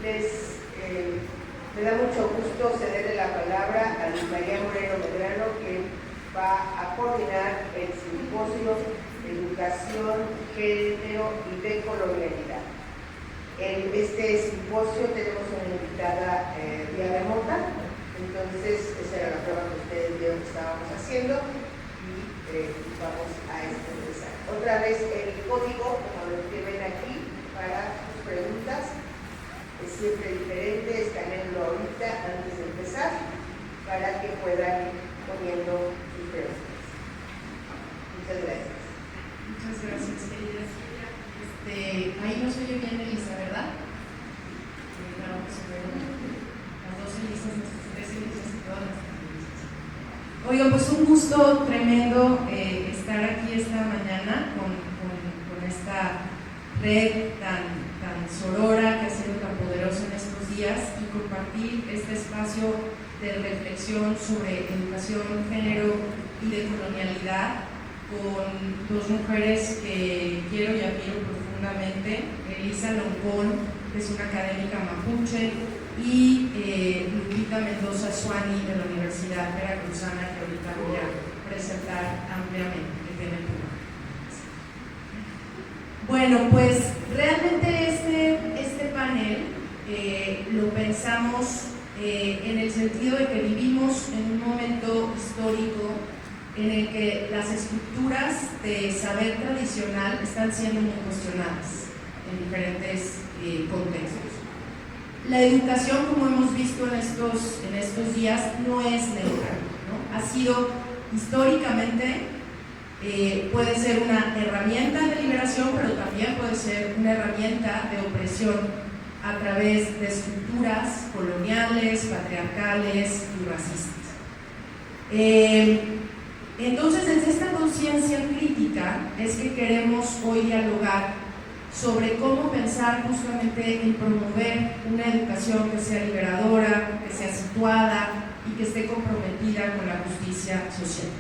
Me da mucho gusto cederle la palabra a Luz María Moreno Medrano, que va a coordinar el simposio Educación, Género y Decolonialidad. En este simposio tenemos una invitada vía remota, entonces esa era la prueba que ustedes vieron que estábamos haciendo y vamos a empezar. Otra vez el código, como lo que ven aquí, para sus preguntas. Es siempre diferente, escaneenlo ahorita antes de empezar para que puedan ir poniendo sus preguntas. Muchas gracias. Muchas gracias, querida. Ahí no se oye bien, Elisa, ¿verdad? Claro que se ve. Las dos Elisas, nuestras tres Elisas y todas las Elisas. Oigan, pues un gusto tremendo estar aquí esta mañana con esta red tan sorora que ha sido tan poderosa en estos días y compartir este espacio de reflexión sobre educación, género y decolonialidad con dos mujeres que quiero y admiro profundamente, Elisa Loncón, que es una académica mapuche, y Lupita Mendoza Suani de la Universidad Veracruzana, que ahorita voy a presentar ampliamente, que tiene el programa. Bueno, pues realmente este panel lo pensamos en el sentido de que vivimos en un momento histórico en el que las estructuras de saber tradicional están siendo muy cuestionadas en diferentes contextos. La educación, como hemos visto en estos días, no es neutral, ¿no? Ha sido históricamente, puede ser una herramienta de liberación, pero también puede ser una herramienta de opresión a través de estructuras coloniales, patriarcales y racistas. Entonces, desde esta conciencia crítica es que queremos hoy dialogar sobre cómo pensar justamente en promover una educación que sea liberadora, que sea situada y que esté comprometida con la justicia social.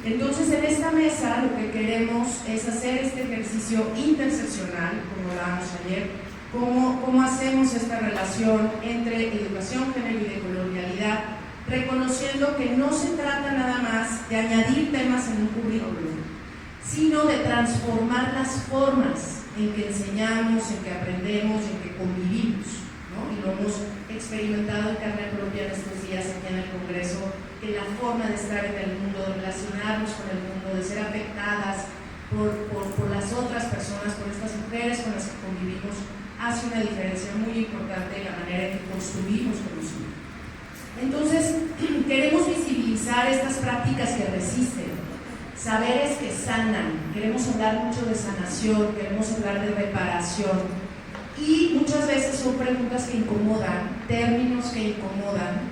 Entonces, en esta mesa lo que queremos es hacer este ejercicio interseccional, como hablábamos ayer, cómo hacemos esta relación entre educación, género y decolonialidad, reconociendo que no se trata nada más de añadir temas en un currículum, sino de transformar las formas en que enseñamos, en que aprendemos, en que convivimos, ¿no? Y lo hemos experimentado en carne propia en estos días aquí en el Congreso, que la forma de estar en el mundo, de relacionarnos con el mundo, de ser afectadas por las otras personas, por estas mujeres con las que convivimos, hace una diferencia muy importante en la manera en que construimos conocimiento. Entonces, queremos visibilizar estas prácticas que resisten, saberes que sanan, queremos hablar mucho de sanación, queremos hablar de reparación, y muchas veces son preguntas que incomodan, términos que incomodan,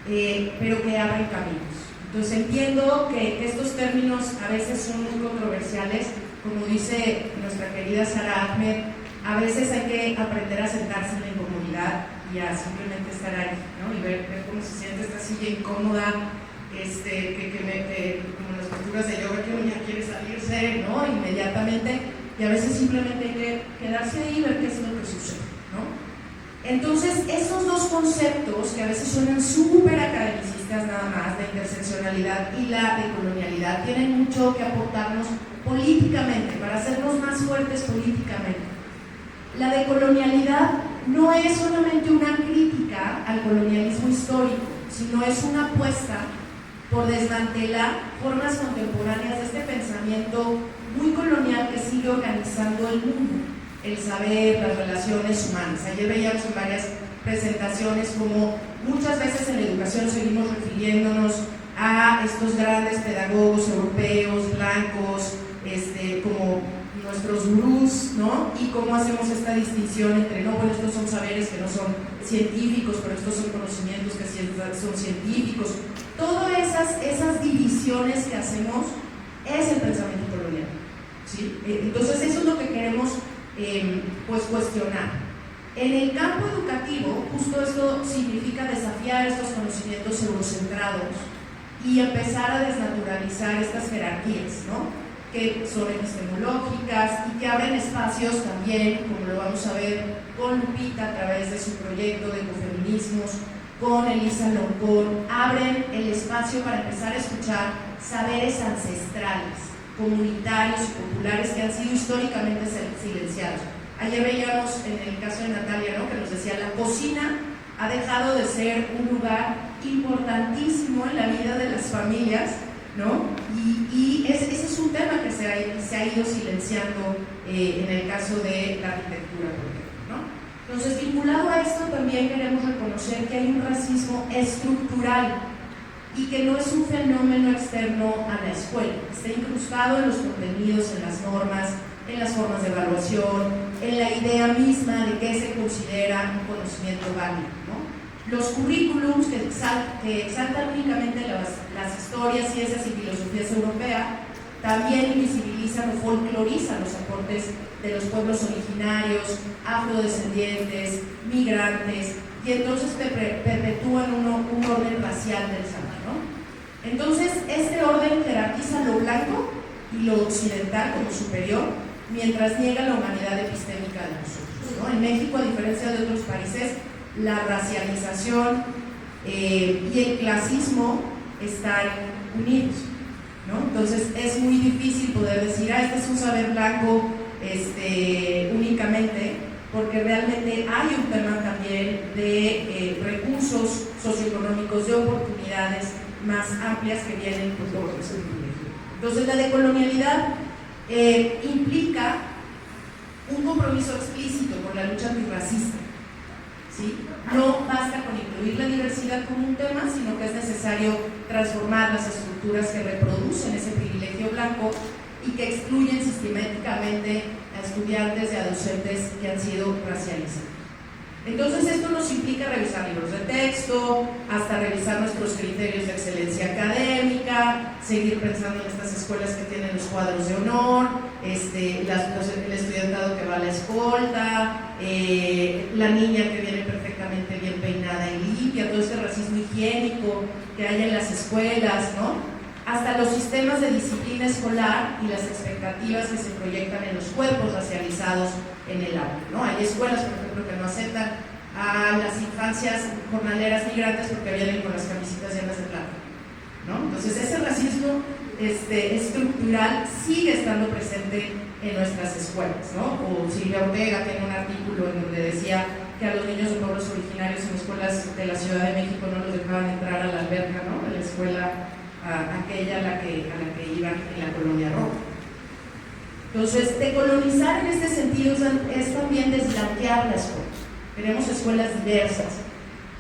pero que abren caminos. Entonces entiendo que estos términos a veces son muy controversiales, como dice nuestra querida Sara Ahmed, a veces hay que aprender a sentarse en la incomodidad y a simplemente estar ahí, ¿no? Y ver cómo se siente esta silla incómoda, como las posturas de yoga, que uno ya quiere salirse, ¿no? Inmediatamente, y a veces simplemente hay que quedarse ahí y ver qué es lo que sucede, ¿no? Entonces, esos dos conceptos que a veces suenan súper academicistas nada más, la interseccionalidad y la decolonialidad, tienen mucho que aportarnos políticamente, para hacernos más fuertes políticamente. La decolonialidad no es solamente una crítica al colonialismo histórico, sino es una apuesta por desmantelar formas contemporáneas de este pensamiento muy colonial que sigue organizando el mundo, el saber, las relaciones humanas. Ayer veíamos en varias presentaciones como muchas veces en la educación seguimos refiriéndonos a estos grandes pedagogos europeos, blancos, como nuestros gurús, ¿no? Y cómo hacemos esta distinción entre, no, bueno, estos son saberes que no son científicos, pero estos son conocimientos que son científicos. Todas esas divisiones que hacemos es el pensamiento colonial, ¿sí? Entonces eso es lo que queremos pues cuestionar. En el campo educativo, justo esto significa desafiar estos conocimientos eurocentrados y empezar a desnaturalizar estas jerarquías, ¿no? que son epistemológicas y que abren espacios también, como lo vamos a ver con Lupita a través de su proyecto de ecofeminismos, con Elisa Loncón, abren el espacio para empezar a escuchar saberes ancestrales, comunitarios y populares que han sido históricamente silenciados. Ayer veíamos en el caso de Natalia, ¿no?, que nos decía, la cocina ha dejado de ser un lugar importantísimo en la vida de las familias, ¿no? Y ese es un tema que se ha ido silenciando en el caso de la arquitectura, por ejemplo, ¿no? Entonces, vinculado a esto, también queremos reconocer que hay un racismo estructural y que no es un fenómeno externo a la escuela, está incrustado en los contenidos, en las normas, en las formas de evaluación, en la idea misma de qué se considera un conocimiento válido, ¿no? Los currículums que exaltan únicamente las historias, ciencias y filosofías europeas también invisibilizan o folclorizan los aportes de los pueblos originarios, afrodescendientes, migrantes, y entonces perpetúan un orden racial del saber, ¿no? Entonces, este orden jerarquiza lo blanco y lo occidental como superior, mientras niega la humanidad epistémica de nosotros, ¿no? En México, a diferencia de otros países, la racialización y el clasismo están unidos, ¿no? Entonces es muy difícil poder decir, este es un saber blanco únicamente, porque realmente hay un tema también de recursos socioeconómicos, de oportunidades más amplias que vienen por ese privilegio. Entonces la decolonialidad implica un compromiso explícito con la lucha antirracista, ¿sí? No basta con incluir la diversidad como un tema, sino que es necesario transformar las estructuras que reproducen ese privilegio blanco y que excluyen sistemáticamente a estudiantes y a docentes que han sido racializados. Entonces esto nos implica revisar libros de texto, hasta revisar nuestros criterios de excelencia académica, seguir pensando en estas escuelas que tienen los cuadros de honor, el estudiantado que va a la escolta, la niña que viene perfectamente bien peinada y limpia, todo este racismo higiénico que hay en las escuelas, ¿no? Hasta los sistemas de disciplina escolar y las expectativas que se proyectan en los cuerpos racializados en el aula, ¿no? Hay escuelas, por ejemplo, que no aceptan a las infancias jornaleras migrantes porque vienen con las camisitas llenas de plata, ¿no? Entonces ese racismo estructural sigue estando presente en nuestras escuelas, ¿no? O Silvia Ortega tiene un artículo en donde decía que a los niños de pueblos originarios en escuelas de la Ciudad de México no los dejaban entrar a la alberca, ¿no?, de la escuela aquella a la que iban en la Colonia Roja. Entonces, decolonizar en este sentido es también desblanquear la escuela. Tenemos escuelas diversas,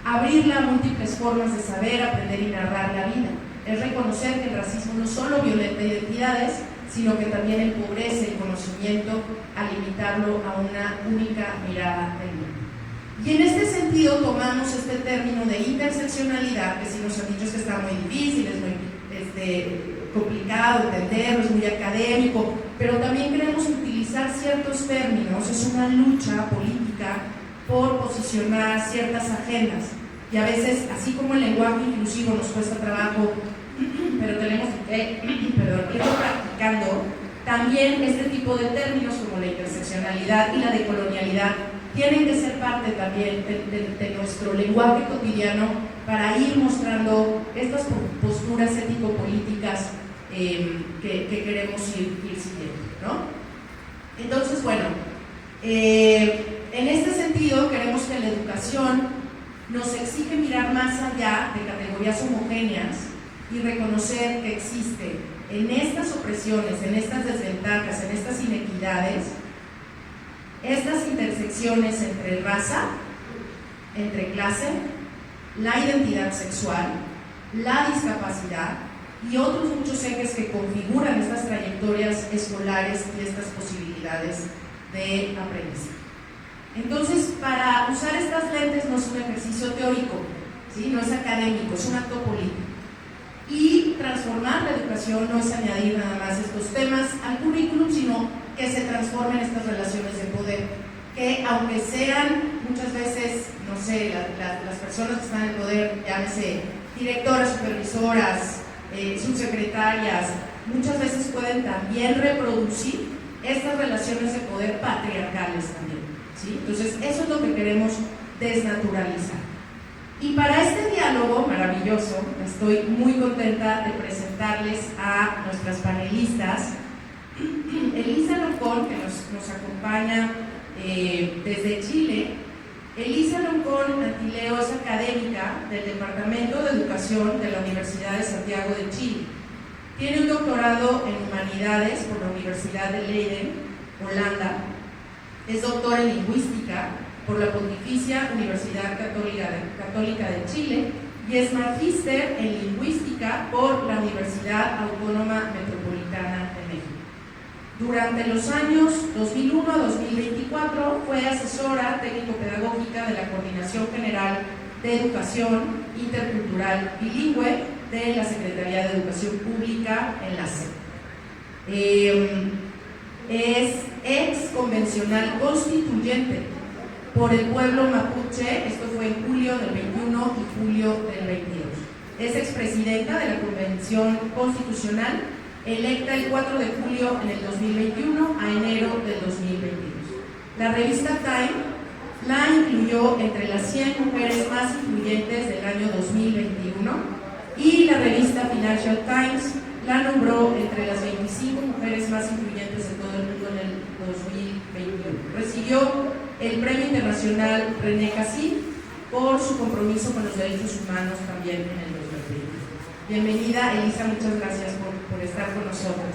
abrirla a múltiples formas de saber, aprender y narrar la vida. Es reconocer que el racismo no solo violenta identidades, sino que también empobrece el conocimiento al limitarlo a una única mirada del mundo. Y en este sentido tomamos este término de interseccionalidad, que sí nos han dicho que está muy difícil, es muy complicado entenderlo, es muy académico, pero también queremos utilizar ciertos términos. Es una lucha política por posicionar ciertas agendas, y a veces, así como el lenguaje inclusivo nos cuesta trabajo, pero tenemos que irlo practicando, también este tipo de términos como la interseccionalidad y la decolonialidad tienen que ser parte también de nuestro lenguaje cotidiano para ir mostrando estas posturas ético-políticas que queremos ir siguiendo, ¿no? Entonces, bueno, en este sentido queremos que la educación nos exige mirar más allá de categorías homogéneas y reconocer que existe en estas opresiones, en estas desventajas, en estas inequidades, estas intersecciones entre raza, entre clase, la identidad sexual, la discapacidad y otros muchos ejes que configuran estas trayectorias escolares y estas posibilidades de aprendizaje. Entonces, para usar estas lentes no es un ejercicio teórico, ¿sí? No es académico, es un acto político. Y transformar la educación no es añadir nada más estos temas al currículum, sino que se transformen estas relaciones de poder, que aunque sean muchas veces, no sé, las personas que están en el poder, llámese directoras, supervisoras, subsecretarias, muchas veces pueden también reproducir estas relaciones de poder patriarcales también, ¿sí? Entonces, eso es lo que queremos desnaturalizar. Y para este diálogo maravilloso, estoy muy contenta de presentarles a nuestras panelistas. Elisa Loncón, que nos acompaña desde Chile. Elisa Loncón Antileo es académica del Departamento de Educación de la Universidad de Santiago de Chile. Tiene un doctorado en Humanidades por la Universidad de Leiden, Holanda. Es doctora en Lingüística por la Pontificia Universidad Católica de Chile y es magíster en Lingüística por la Universidad Autónoma Metropolitana de México. Durante los años 2001 a 2024 fue asesora técnico-pedagógica de la Coordinación General de Educación Intercultural Bilingüe de la Secretaría de Educación Pública en la SEP. Es ex convencional constituyente por el pueblo mapuche, esto fue en julio del 21 y julio del 22. Es expresidenta de la Convención Constitucional, electa el 4 de julio en el 2021 a enero del 2022. La revista Time la incluyó entre las 100 mujeres más influyentes del año 2021 y la revista Financial Times la nombró entre las 25 mujeres más influyentes de todo el mundo en el 2021. Recibió el Premio Internacional René Cassin por su compromiso con los derechos humanos también en el 2020. Bienvenida, Elisa, muchas gracias por estar con nosotros.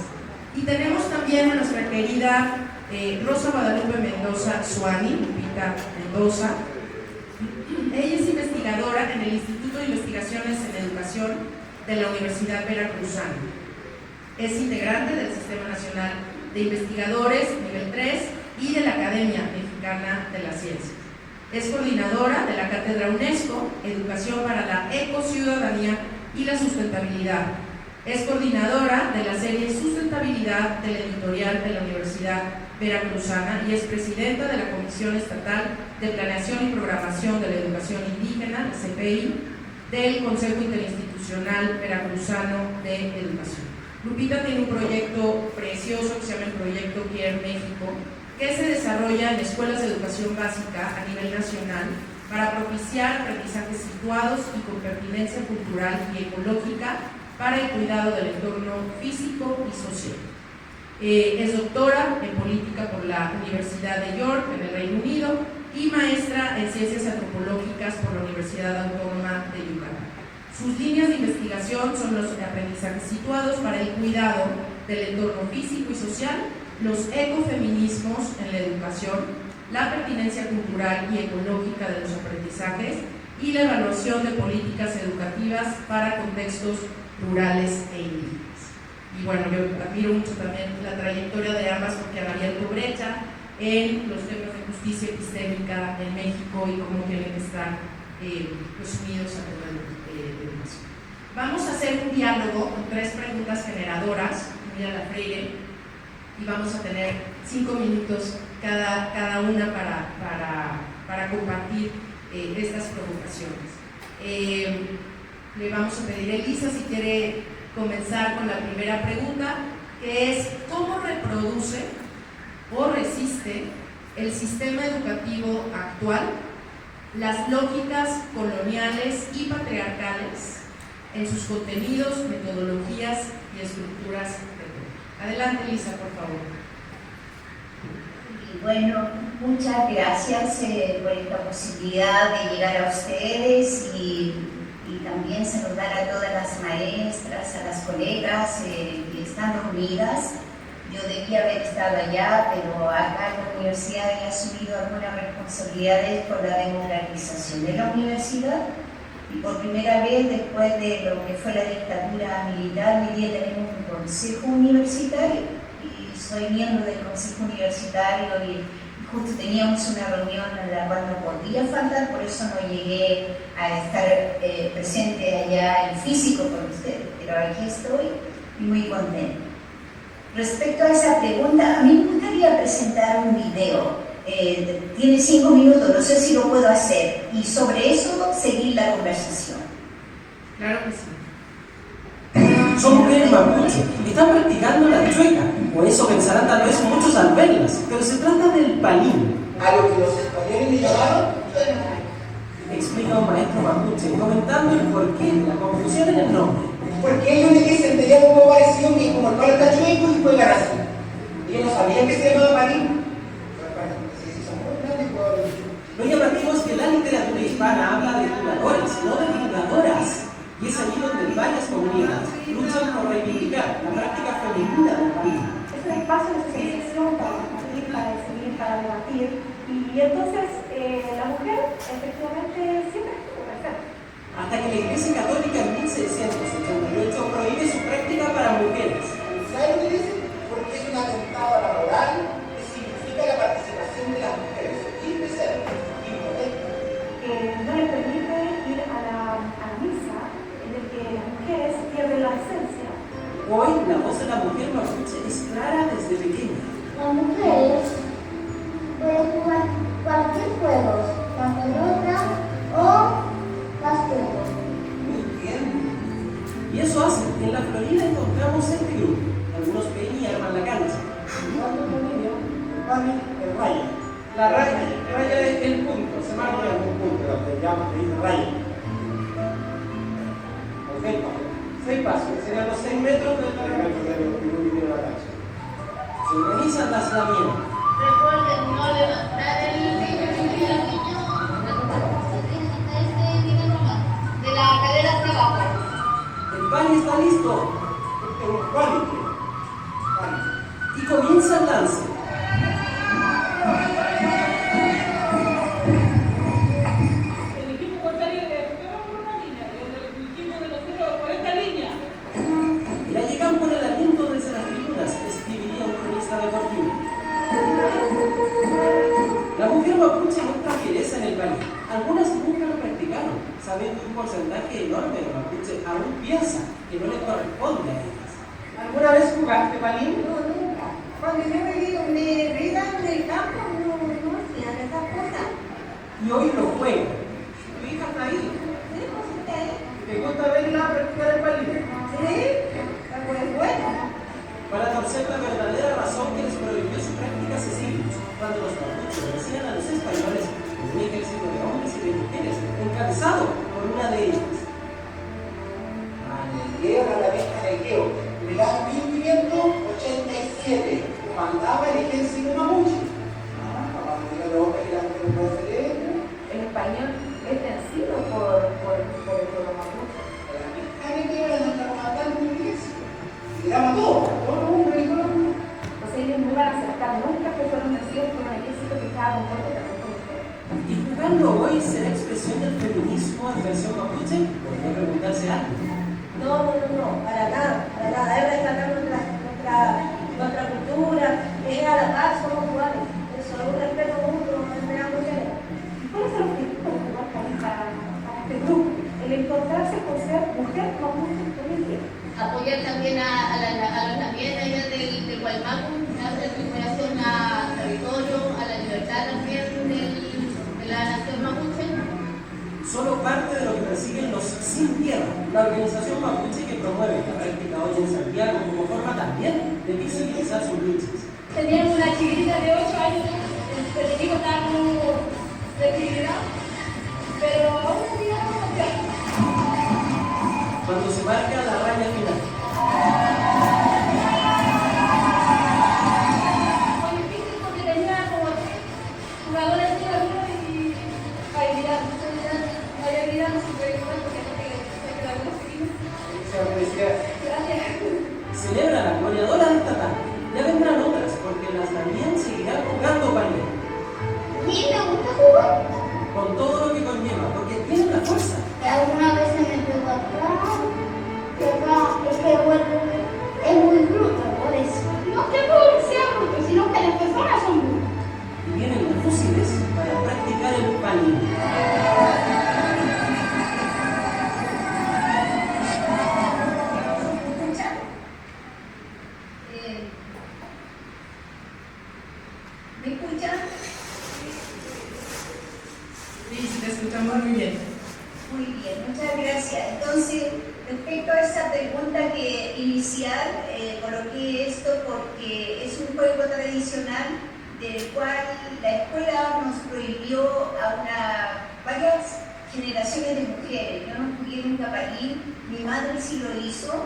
Y tenemos también a nuestra querida Rosa Guadalupe Mendoza Suani, Lupita Mendoza. Ella es investigadora en el Instituto de Investigaciones en Educación de la Universidad Veracruzana. Es integrante del Sistema Nacional de Investigadores Nivel 3 y de la Academia Mexicana de las Ciencias. Es coordinadora de la Cátedra UNESCO, Educación para la Ecociudadanía y la Sustentabilidad. Es coordinadora de la serie Sustentabilidad del editorial de la Universidad Veracruzana y es presidenta de la Comisión Estatal de Planeación y Programación de la Educación Indígena, CPI, del Consejo Interinstitucional Veracruzano de Educación. Lupita tiene un proyecto precioso que se llama el Proyecto Quier México, que se desarrolla en escuelas de educación básica a nivel nacional para propiciar aprendizajes situados y con pertinencia cultural y ecológica para el cuidado del entorno físico y social. Es doctora en política por la Universidad de York, en el Reino Unido, y maestra en ciencias antropológicas por la Universidad Autónoma de Yucatán. Sus líneas de investigación son los aprendizajes situados para el cuidado del entorno físico y social, los ecofeminismos en la educación, la pertinencia cultural y ecológica de los aprendizajes y la evaluación de políticas educativas para contextos rurales e indígenas. Y bueno, yo admiro mucho también la trayectoria de ambas porque han abierto brecha en los temas de justicia epistémica en México y cómo quieren estar unidos a toda la educación. Vamos a hacer un diálogo con 3 preguntas generadoras, muy a la Freire, y vamos a tener 5 minutos cada una para compartir estas provocaciones. Le vamos a pedir a Elisa si quiere comenzar con la primera pregunta, que es ¿cómo reproduce o resiste el sistema educativo actual las lógicas coloniales y patriarcales en sus contenidos, metodologías y estructuras de poder? Adelante, Elisa, por favor. Bueno, muchas gracias por esta posibilidad de llegar a ustedes y también saludar a todas las maestras, a las colegas que están reunidas. Yo debía haber estado allá, pero acá en la universidad he asumido algunas responsabilidades por la democratización de la universidad y por primera vez después de lo que fue la dictadura militar, hoy día tenemos un consejo universitario y soy miembro del consejo universitario y justo teníamos una reunión en la cual no podía faltar, por eso no llegué a estar presente allá en físico con ustedes, pero aquí estoy y muy contenta. Respecto a esa pregunta, a mí me gustaría presentar un video, tiene 5 minutos, no sé si lo puedo hacer, y sobre eso seguir la conversación. Claro que sí. Son mujeres mapuche, están practicando la chueca, o eso pensarán tal vez muchos al verlas, pero se trata del palín. A lo que los españoles le llamaron, Explica un maestro mapuche, comentando el porqué de la confusión en el nombre. porque ellos le dicen, tenía como parecido que como el palo está chueco y juegan así. Ellos no sabían que se llamaba palín. Lo llamativo es que la literatura hispana habla de jugadores, no de jugadoras. Y es allí donde varias comunidades luchan por reivindicar la práctica femenina del palín. Es un espacio de socialización para compartir, para decidir, para debatir. Y entonces la mujer efectivamente siempre estuvo presente. Hasta que la Iglesia Católica en 1688 prohíbe su práctica para mujeres. ¿Saben lo que dicen? Porque es un atentado a la moral que significa la participación de las mujeres. Indecente, incorrecto. No les permite ir a la misa, en el que las mujeres pierden la esencia. Hoy la voz de la mujer mapuche es clara desde pequeña. Las mujeres pueden jugar cualquier juego, la pelota o basquetbol. Muy bien. Y eso hace que en la Florida encontramos este grupo. Algunos ven y arman la cancha. El raya. La raya es el punto, se marca Un punto, pero se llama, se dice raya. O sepa. 6 pasos, que serían los 6 metros del terreno. Se organizan las laminas. Recuerden no levantar el niño de la cadera hacia abajo. El pali está listo. ¿Cuál? Y comienza el lance. El equipo contrario juega por una línea, el equipo de nosotros por esta línea. Y la llegan por el aliento desde las tribunas, escribiría un cronista deportivo. La mujer mapuche muestra fiereza en el país. Algunas nunca lo practicaron, sabiendo que un porcentaje enorme de mapuche aún piensa que no le corresponde a ellas. ¿Alguna vez jugaste palín? No, nunca. Cuando yo me vi vida en el campo, no hacían esas cosas. Y hoy lo juega. ¿Tu hija está ahí? Sí, pues usted. ¿Te gusta verla practicar el palín? Sí, pues bueno. Para torcer la verdadera razón que les prohibió su práctica hace siglos, cuando los mapuches decían a los españoles un ejército de hombres y de mujeres, encabezado por una de ellas. Llegan a la vieja de Queo. En el año 1587 comandaba el ejército mapuche. Cuando llegan los hombres y las mujeres no se leen. El español es vencido por los mapuches. La vieja de Queo era nuestra comandante del ejército. Y la mató. Todos los hombres y todas las mujeres. Entonces ellos no iban a aceptar nunca que fueron vencidos por un ejército que estaba compuesto también por mujeres. ¿Y jugando hoy será expresión del feminismo en versión mapuche? Podría preguntarse algo. No, para nada, para nada. Es rescatar nuestra cultura, es a la paz, somos iguales. Eso es un respeto mutuo entre ambos géneros. ¿Cuál es el objetivo de jugar palín para este grupo? El encontrarse con ser mujer mapuche hoy en día. Apoyar también a las también allá del Guaymaco, a la recuperación a territorio, a la libertad también de la nación mapuche. Solo parte de lo que persiguen los Sin Tierra, la organización mapuche que promueve la práctica hoy en Santiago como forma también de visibilizar sus luchas. Teníamos una chiquitita de 8 años, el equipo estaba como flexibilidad, pero aún así vamos a cambiar. Cuando se marca la raya final. Fue difícil porque tenía como jugadores de uno y habilidad no se puede jugar porque no te la conseguimos. Gracias. Celebra la goleadora de esta tarde. Ya vendrán otras, porque las también seguirán jugando palín. Sí, me gusta jugar. Con todo lo que conlleva, porque tienen la fuerza. Alguna vez se me pegó atrás, es que bueno, es muy bruto, por eso. No que sea bruto, sino que las personas son brutas. Y vienen los fusiles para practicar el palín. ¿Me escuchan? Sí, te escuchamos muy bien. Muy bien, muchas gracias. Entonces, respecto a esa pregunta que inicial, coloqué esto porque es un juego tradicional del cual la escuela nos prohibió a varias generaciones de mujeres. Yo no estudié nunca parir, mi madre sí lo hizo,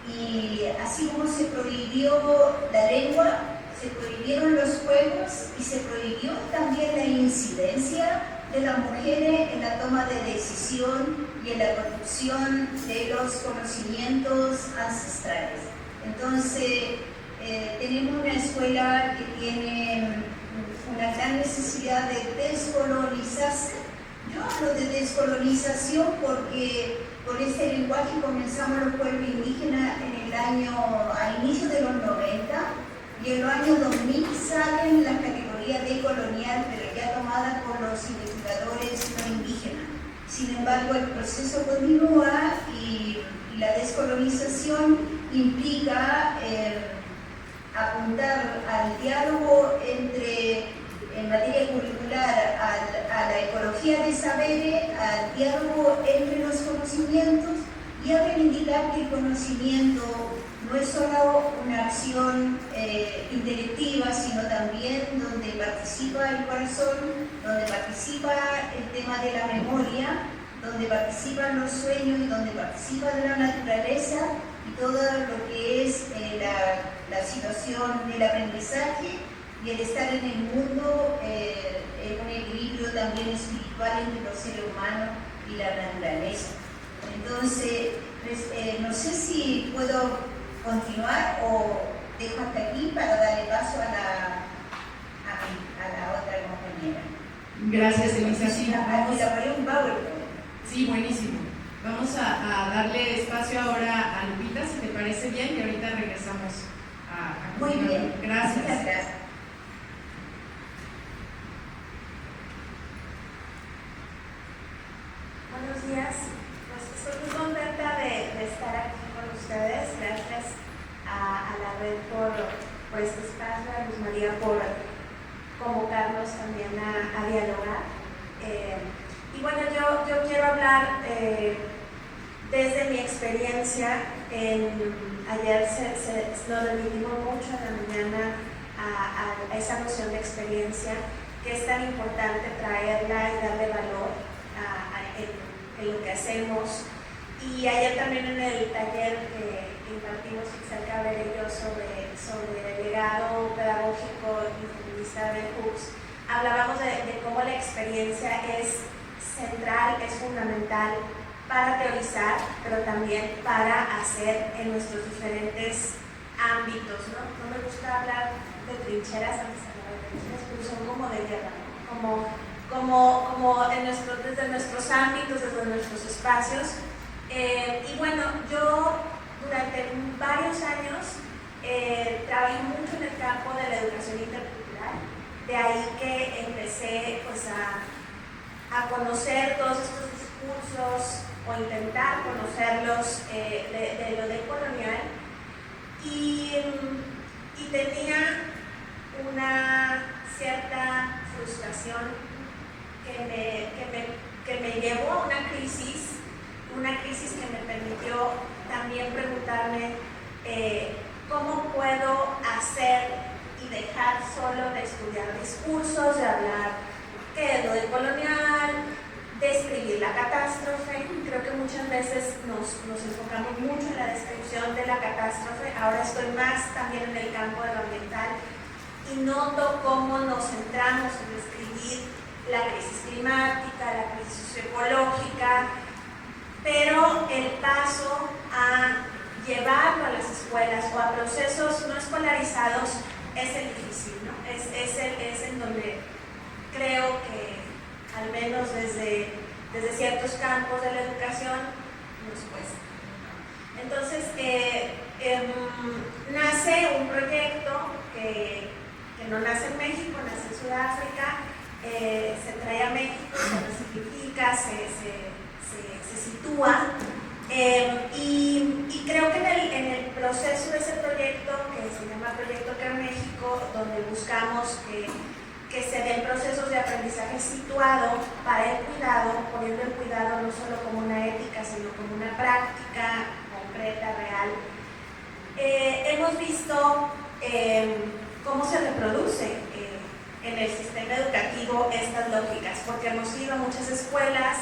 y así como se prohibió la lengua, se prohibieron los juegos y se prohibió también la incidencia de las mujeres en la toma de decisión y en la producción de los conocimientos ancestrales. Entonces, tenemos una escuela que tiene una gran necesidad de descolonizarse. Yo hablo de descolonización porque con este lenguaje comenzamos los pueblos indígenas al inicio de los 90, y en los años 2000 salen las categorías de colonial, pero ya tomadas por los investigadores no indígenas. Sin embargo, el proceso continúa y la descolonización implica apuntar al diálogo en materia curricular, a la ecología de saberes, al diálogo entre los conocimientos, y a reivindicar que el conocimiento no es solo una acción intelectiva, sino también donde participa el corazón, donde participa el tema de la memoria, donde participan los sueños y donde participa de la naturaleza y todo lo que es la situación del aprendizaje y el estar en el mundo en un equilibrio también espiritual entre los seres humanos y la naturaleza. Entonces, no sé si puedo continuar o dejo hasta aquí para darle paso a la otra compañera. Gracias, Elisa. Sí, un PowerPoint. Sí, buenísimo. Vamos a darle espacio ahora a Lupita, si te parece bien, y ahorita regresamos a Muy bien. Gracias. Muchas gracias. Buenos días. Pues estoy muy contenta de estar aquí con ustedes. Gracias a la red por este espacio, a Luz María por convocarnos también a dialogar. Y bueno, yo quiero hablar desde mi experiencia. Ayer nos remitimos mucho en la mañana a esa noción de experiencia, que es tan importante traerla y darle valor en lo que hacemos. Y ayer también en el taller que impartimos Ixel Cabrera y yo sobre el legado pedagógico y feminista de Hooks, hablábamos de cómo la experiencia es central, es fundamental para teorizar, pero también para hacer en nuestros diferentes ámbitos, ¿no? No me gusta hablar de trincheras, antes hablaba de trincheras, pero son como de guerra, ¿no? como desde nuestros ámbitos, desde nuestros espacios. Y bueno, yo durante varios años trabajé mucho en el campo de la educación intercultural, de ahí que empecé pues a conocer todos estos discursos o intentar conocerlos de lo decolonial, y tenía una cierta frustración que me llevó a una crisis que me permitió también preguntarme cómo puedo hacer y dejar solo de estudiar discursos, de hablar que lo decolonial, de escribir la catástrofe. Creo que muchas veces nos enfocamos mucho en la descripción de la catástrofe. Ahora estoy más también en el campo de lo ambiental y noto cómo nos centramos en describir la crisis climática, la crisis socioecológica, pero el paso a llevarlo a las escuelas o a procesos no escolarizados es el difícil, ¿no? Es en donde creo que al menos desde ciertos campos de la educación nos cuesta. Entonces nace un proyecto que no nace en México, nace en Sudáfrica, se trae a México, se resignifica, se sitúa, y creo que en el proceso de ese proyecto, que se llama Proyecto Care México, donde buscamos que que se den procesos de aprendizaje situado para el cuidado, poniendo el cuidado no solo como una ética, sino como una práctica concreta, real. Hemos visto cómo se reproduce en el sistema educativo estas lógicas, porque hemos ido a muchas escuelas,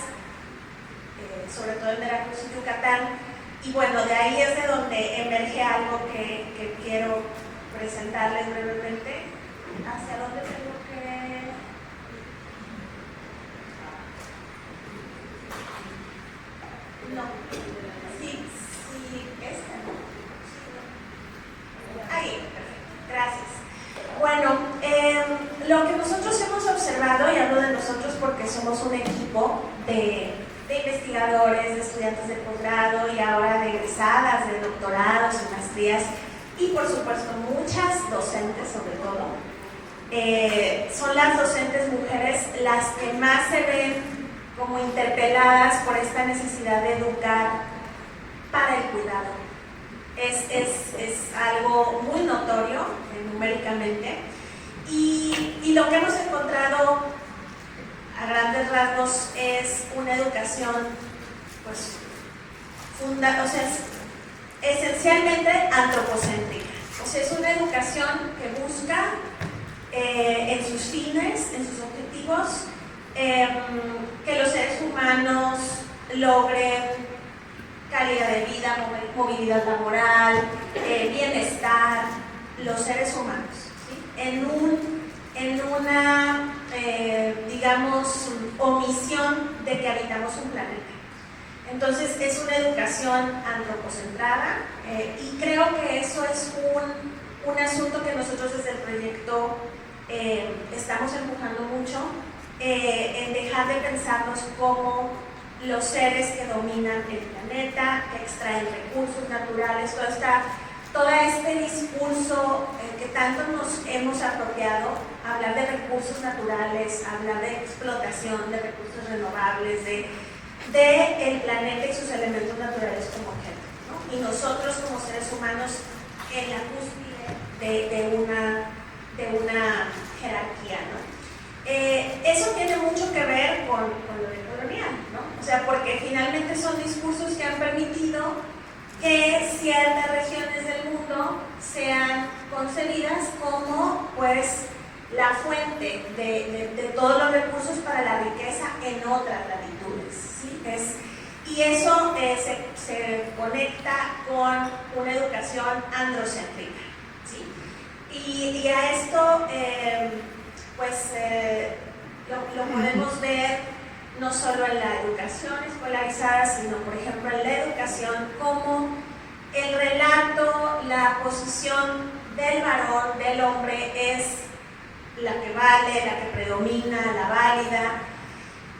sobre todo en Veracruz y Yucatán, y bueno, de ahí es de donde emerge algo que quiero presentarles brevemente. ¿Hacia dónde tengo que...? No. Sí, esta, ¿no? Ahí, perfecto. Gracias. Bueno, lo que nosotros hemos observado, y hablo de nosotros porque somos un equipo de investigadores, de estudiantes de posgrado y ahora de egresadas, de doctorados y maestrías, y por supuesto muchas docentes sobre todo, son las docentes mujeres las que más se ven como interpeladas por esta necesidad de educar para el cuidado. Es algo muy notorio numéricamente, y lo que hemos encontrado a grandes rasgos es una educación pues esencialmente antropocéntrica. O sea, es una educación que busca en sus fines, en sus objetivos, que los seres humanos logren calidad de vida, movilidad laboral, bienestar, los seres humanos, ¿sí? en una, digamos, omisión de que habitamos un planeta. Entonces es una educación antropocentrada, y creo que eso es un asunto que nosotros desde el proyecto estamos empujando mucho, en dejar de pensarnos como los seres que dominan el planeta, que extraen recursos naturales, todo este discurso que tanto nos hemos apropiado, hablar de recursos naturales, hablar de explotación de recursos renovables, de el planeta y sus elementos naturales como objeto, ¿no? Y nosotros como seres humanos en la cúspide de una jerarquía, ¿no? Eso tiene mucho que ver con lo de colonial, ¿no? O sea, porque finalmente son discursos que han permitido que ciertas regiones del mundo sean concebidas como pues la fuente de todos los recursos para la riqueza en otras latitudes, ¿sí? Y eso se conecta con una educación androcéntrica, ¿sí? Y a esto lo podemos ver no solo en la educación escolarizada, sino por ejemplo en la educación, como el relato, la posición del varón, del hombre, es la que vale, la que predomina, la válida.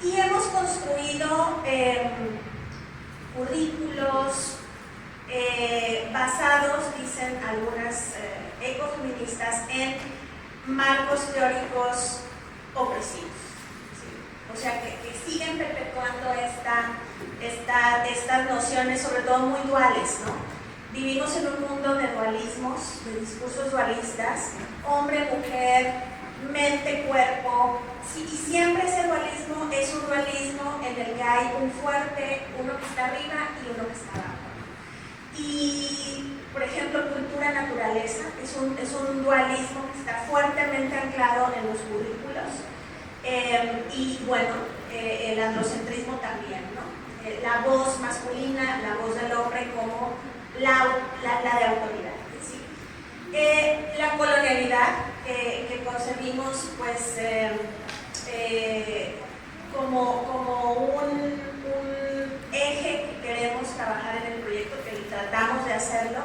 Y hemos construido currículos basados, dicen algunas ecofeministas, en marcos teóricos opresivos. O sea, que siguen perpetuando estas nociones, sobre todo muy duales, ¿no? Vivimos en un mundo de dualismos, de discursos dualistas, hombre, mujer, mente, cuerpo, y siempre ese dualismo es un dualismo en el que hay un fuerte, uno que está arriba y uno que está abajo. Y, por ejemplo, cultura-naturaleza es un dualismo que está fuertemente anclado en los currículos. Y bueno, el androcentrismo también, ¿no? La voz masculina, la voz del hombre como la de autoridad, ¿sí? La colonialidad que concebimos pues como un eje que queremos trabajar en el proyecto, que tratamos de hacerlo,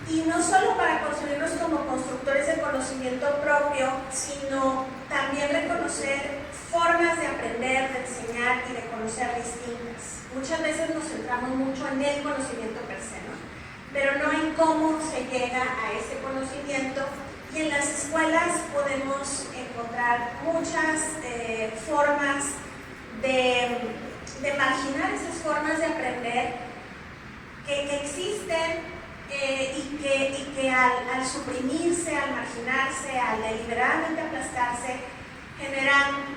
y no solo para construirnos como constructores de conocimiento propio, sino también reconocer formas de aprender, de enseñar y de conocer distintas. Muchas veces nos centramos mucho en el conocimiento per se, ¿no? Pero no en cómo se llega a ese conocimiento, y en las escuelas podemos encontrar muchas formas de marginar esas formas de aprender que existen, y que al suprimirse, al marginarse, al deliberadamente aplastarse, generan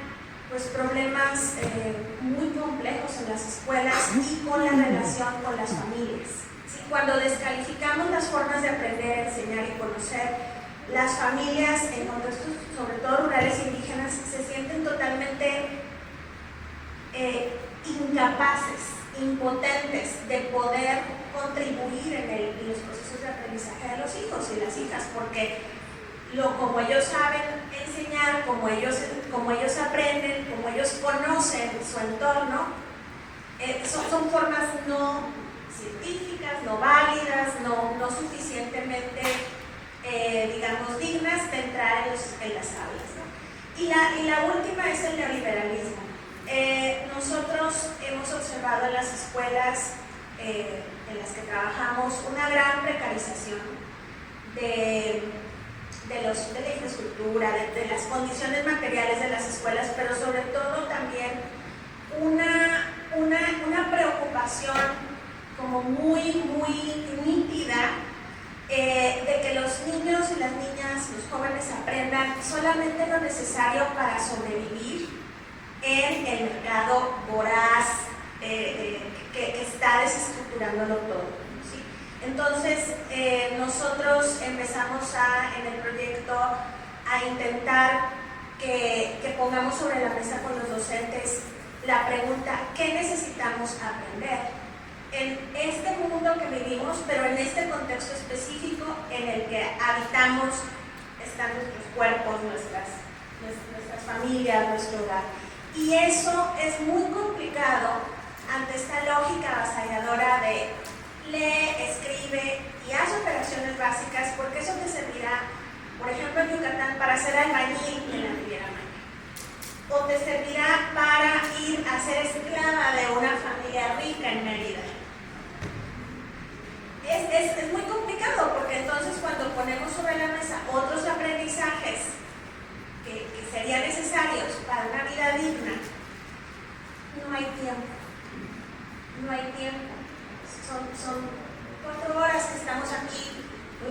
pues problemas muy complejos en las escuelas y con la relación con las familias. ¿Sí? Cuando descalificamos las formas de aprender, enseñar y conocer, las familias en contextos sobre todo rurales e indígenas se sienten totalmente incapaces, impotentes de poder contribuir en los procesos de aprendizaje de los hijos y las hijas, porque como ellos saben enseñar, como ellos aprenden, como ellos conocen su entorno, son formas no científicas, no válidas, no suficientemente, digamos, dignas de entrar en las aulas, ¿no? Y la última es el neoliberalismo. Nosotros hemos observado en las escuelas en las que trabajamos una gran precarización de la infraestructura, de las condiciones materiales de las escuelas, pero sobre todo también una preocupación como muy nítida de que los niños y las niñas, los jóvenes aprendan solamente lo necesario para sobrevivir en el mercado voraz que está desestructurándolo todo. ¿Sí? Entonces, nosotros empezamos en el proyecto a intentar que pongamos sobre la mesa con los docentes la pregunta: ¿qué necesitamos aprender en este mundo que vivimos, pero en este contexto específico en el que habitamos, están nuestros cuerpos, nuestras familias, nuestro hogar? Y eso es muy complicado ante esta lógica avasalladora de lee, escribe y haz operaciones básicas, porque eso te servirá, por ejemplo en Yucatán, para ser albañil en la Riviera Maya, o te servirá para ir a ser esclava de una familia rica en Mérida. Es muy complicado, porque entonces cuando ponemos sobre la mesa otros aprendizajes que serían necesarios para una vida digna, no hay tiempo. No hay tiempo. Son 4 horas que estamos aquí.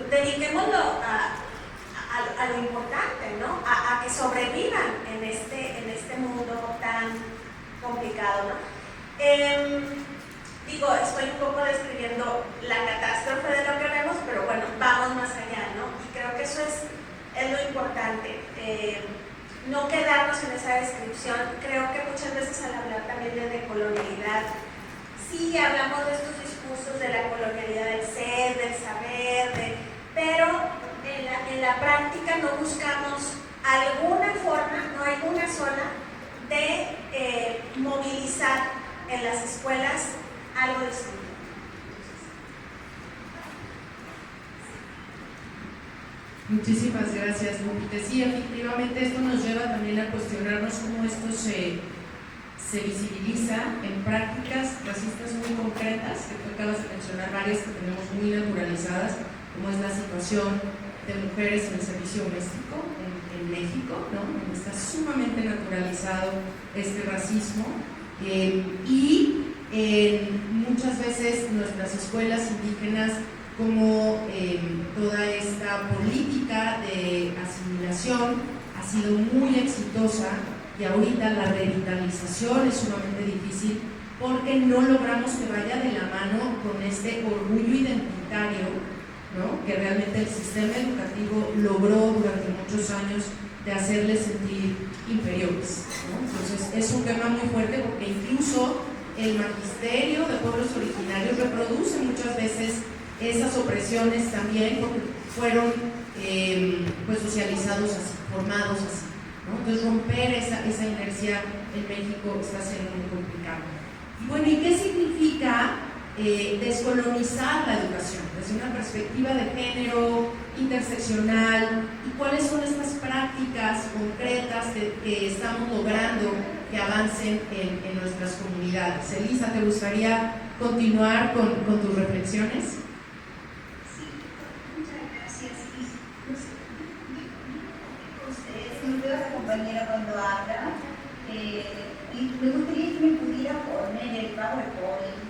Dediquémoslo a lo importante, ¿no? A que sobrevivan en este mundo tan complicado, ¿no? Digo, estoy un poco describiendo la catástrofe de lo que vemos, pero bueno, vamos más allá, ¿no? Y creo que eso es lo importante. No quedarnos en esa descripción. Creo que muchas veces al hablar también de decolonialidad, sí hablamos de estos discursos de la colonialidad del ser, del saber, pero en la práctica no buscamos alguna forma, no hay una sola, de movilizar en las escuelas algo distinto. Muchísimas gracias, Lupita. Sí, efectivamente esto nos lleva también a cuestionarnos cómo esto se visibiliza en prácticas racistas muy concretas, que tú acabas de mencionar varias que tenemos muy naturalizadas, como es la situación de mujeres en el servicio doméstico en México, ¿no? Está sumamente naturalizado este racismo y muchas veces nuestras escuelas indígenas, como toda esta política de asimilación ha sido muy exitosa, y ahorita la revitalización es sumamente difícil porque no logramos que vaya de la mano con este orgullo identitario, ¿no? Que realmente el sistema educativo logró durante muchos años de hacerles sentir inferiores, ¿no? Entonces es un tema muy fuerte, porque incluso el magisterio de pueblos originarios reproduce muchas veces esas opresiones también, porque fueron pues socializados así, formados así, ¿no? Entonces romper esa inercia en México está siendo muy complicado. Y bueno, ¿y qué significa descolonizar la educación desde una perspectiva de género, interseccional? ¿Y cuáles son estas prácticas concretas que estamos logrando que avancen en nuestras comunidades? Elisa, ¿te gustaría continuar con tus reflexiones? La compañera cuando habla, y me gustaría que me pudiera poner el PowerPoint.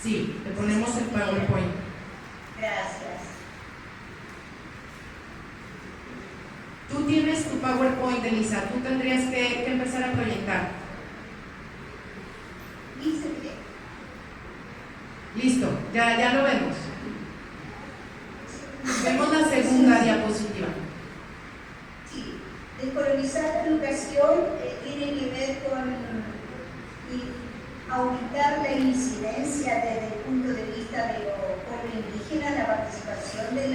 Sí, le ponemos el PowerPoint. Gracias. Tú tienes tu PowerPoint, Elisa, tú tendrías que empezar a proyectar. Listo, ya lo vemos. Vemos la segunda diapositiva. Sí, descolonizar la educación tiene que ver con aumentar la incidencia desde el punto de vista de los pueblos indígenas, la participación del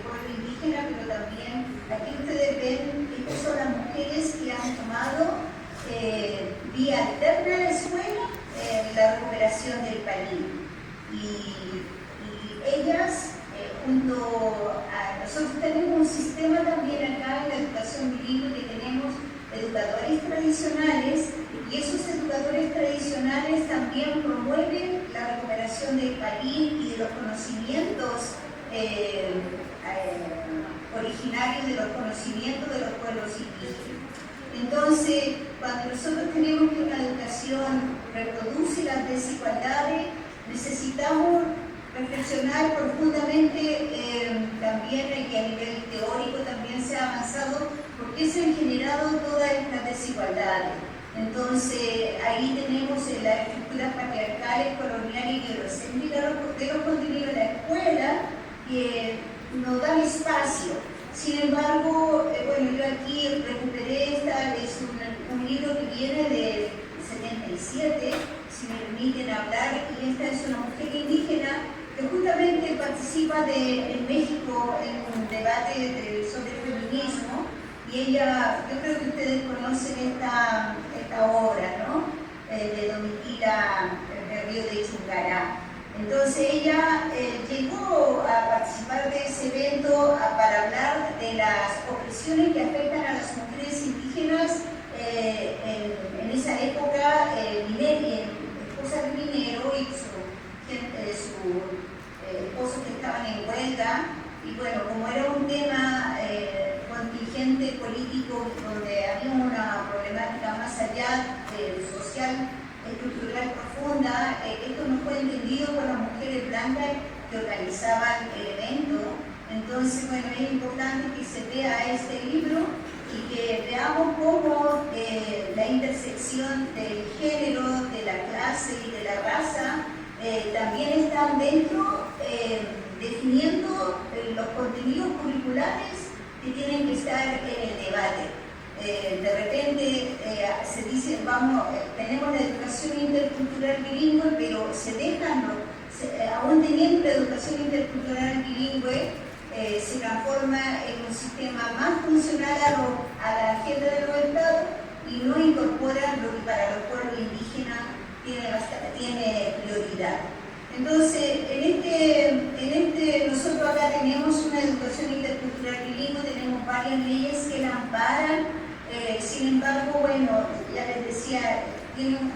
pueblo indígena, pero también aquí ustedes ven, estas son las mujeres que han tomado vía alterna a la escuela la recuperación del país. Y ellas, junto a nosotros tenemos un sistema también acá en la educación bilingüe que tenemos educadores tradicionales, y esos educadores tradicionales también promueven la recuperación del país y de los conocimientos originarios, de los conocimientos de los pueblos indígenas. Entonces, cuando nosotros tenemos que una educación reproduce las desigualdades, necesitamos reflexionar profundamente también, y a nivel teórico también se ha avanzado, por qué se han generado todas estas desigualdades. Entonces, ahí tenemos las estructuras patriarcales, coloniales y eurocéntricas de los contenidos de la escuela que nos dan espacio. Sin embargo, bueno, yo aquí recuperé es un libro que viene del 77, si me permiten hablar, y esta es una mujer indígena que justamente participa en México en un debate sobre feminismo, y ella, yo creo que ustedes conocen esta obra, ¿no? De Domitila del Río de Chungará. Entonces ella llegó a participar de ese evento para hablar de las opresiones que afectan a las mujeres indígenas en esa época, esposa de minero y su esposo que estaban en huelga. Y bueno, como era un tema contingente político donde había una problemática más allá social, estructural profunda, esto no fue entendido por las mujeres blancas que organizaban el evento. Entonces, bueno, es importante que se vea este libro y que veamos cómo la intersección del género, de la clase y de la raza también están dentro, definiendo los contenidos curriculares que tienen que estar en el debate. De repente se dice, tenemos la educación intercultural bilingüe, pero se dejan, aún teniendo la educación intercultural bilingüe, se transforma en un sistema más funcional a la agenda de los estados y no incorpora lo que para los pueblos indígenas tiene prioridad. Entonces, nosotros acá tenemos una educación intercultural bilingüe, tenemos varias leyes que la amparan. Sin embargo, bueno, ya les decía, tiene un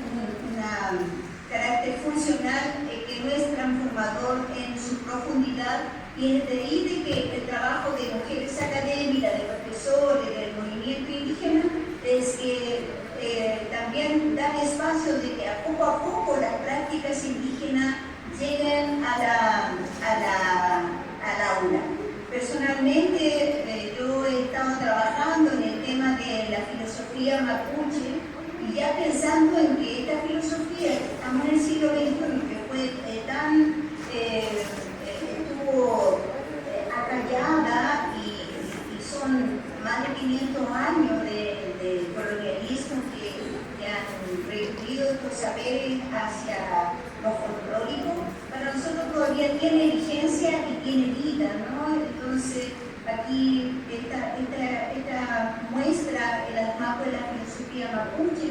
carácter funcional que no es transformador en su profundidad, y es de ahí de que el trabajo de mujeres académicas, de profesores, del movimiento indígena, es que también dan espacio de que a poco las prácticas indígenas lleguen al aula. Personalmente, yo he estado trabajando en el tema de la filosofía mapuche, y ya pensando en que esta filosofía, que estamos en el siglo XXI, que fue estuvo acallada, y son más de 500 años de colonialismo que han reducido estos saberes hacia lo folclórico, para nosotros todavía tiene vigencia y tiene vida, ¿no? Entonces, aquí esta muestra el armado de la filosofía mapuche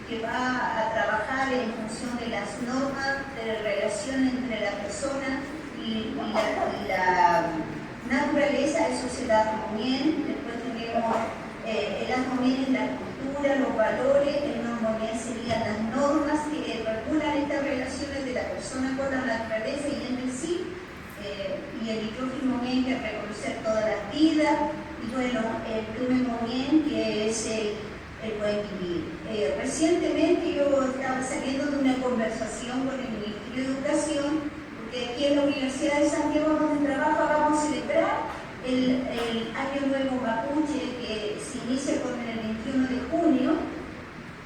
que va a trabajar en función de las normas de relación entre la persona y la naturaleza, eso se da muy bien. Después tenemos el asmomien en la cultura, los valores, el normomien serían las normas que regulan estas relaciones de la persona con la naturaleza y entre sí, y el hidrógeno-mien, que es reconocer todas las vidas, y bueno, el plumen-momien, que es el buen vivir. Recientemente yo estaba saliendo de una conversación con el Ministerio de Educación, que aquí en la Universidad de Santiago, donde trabajo, vamos a celebrar el Año Nuevo Mapuche, que se inicia con el 21 de junio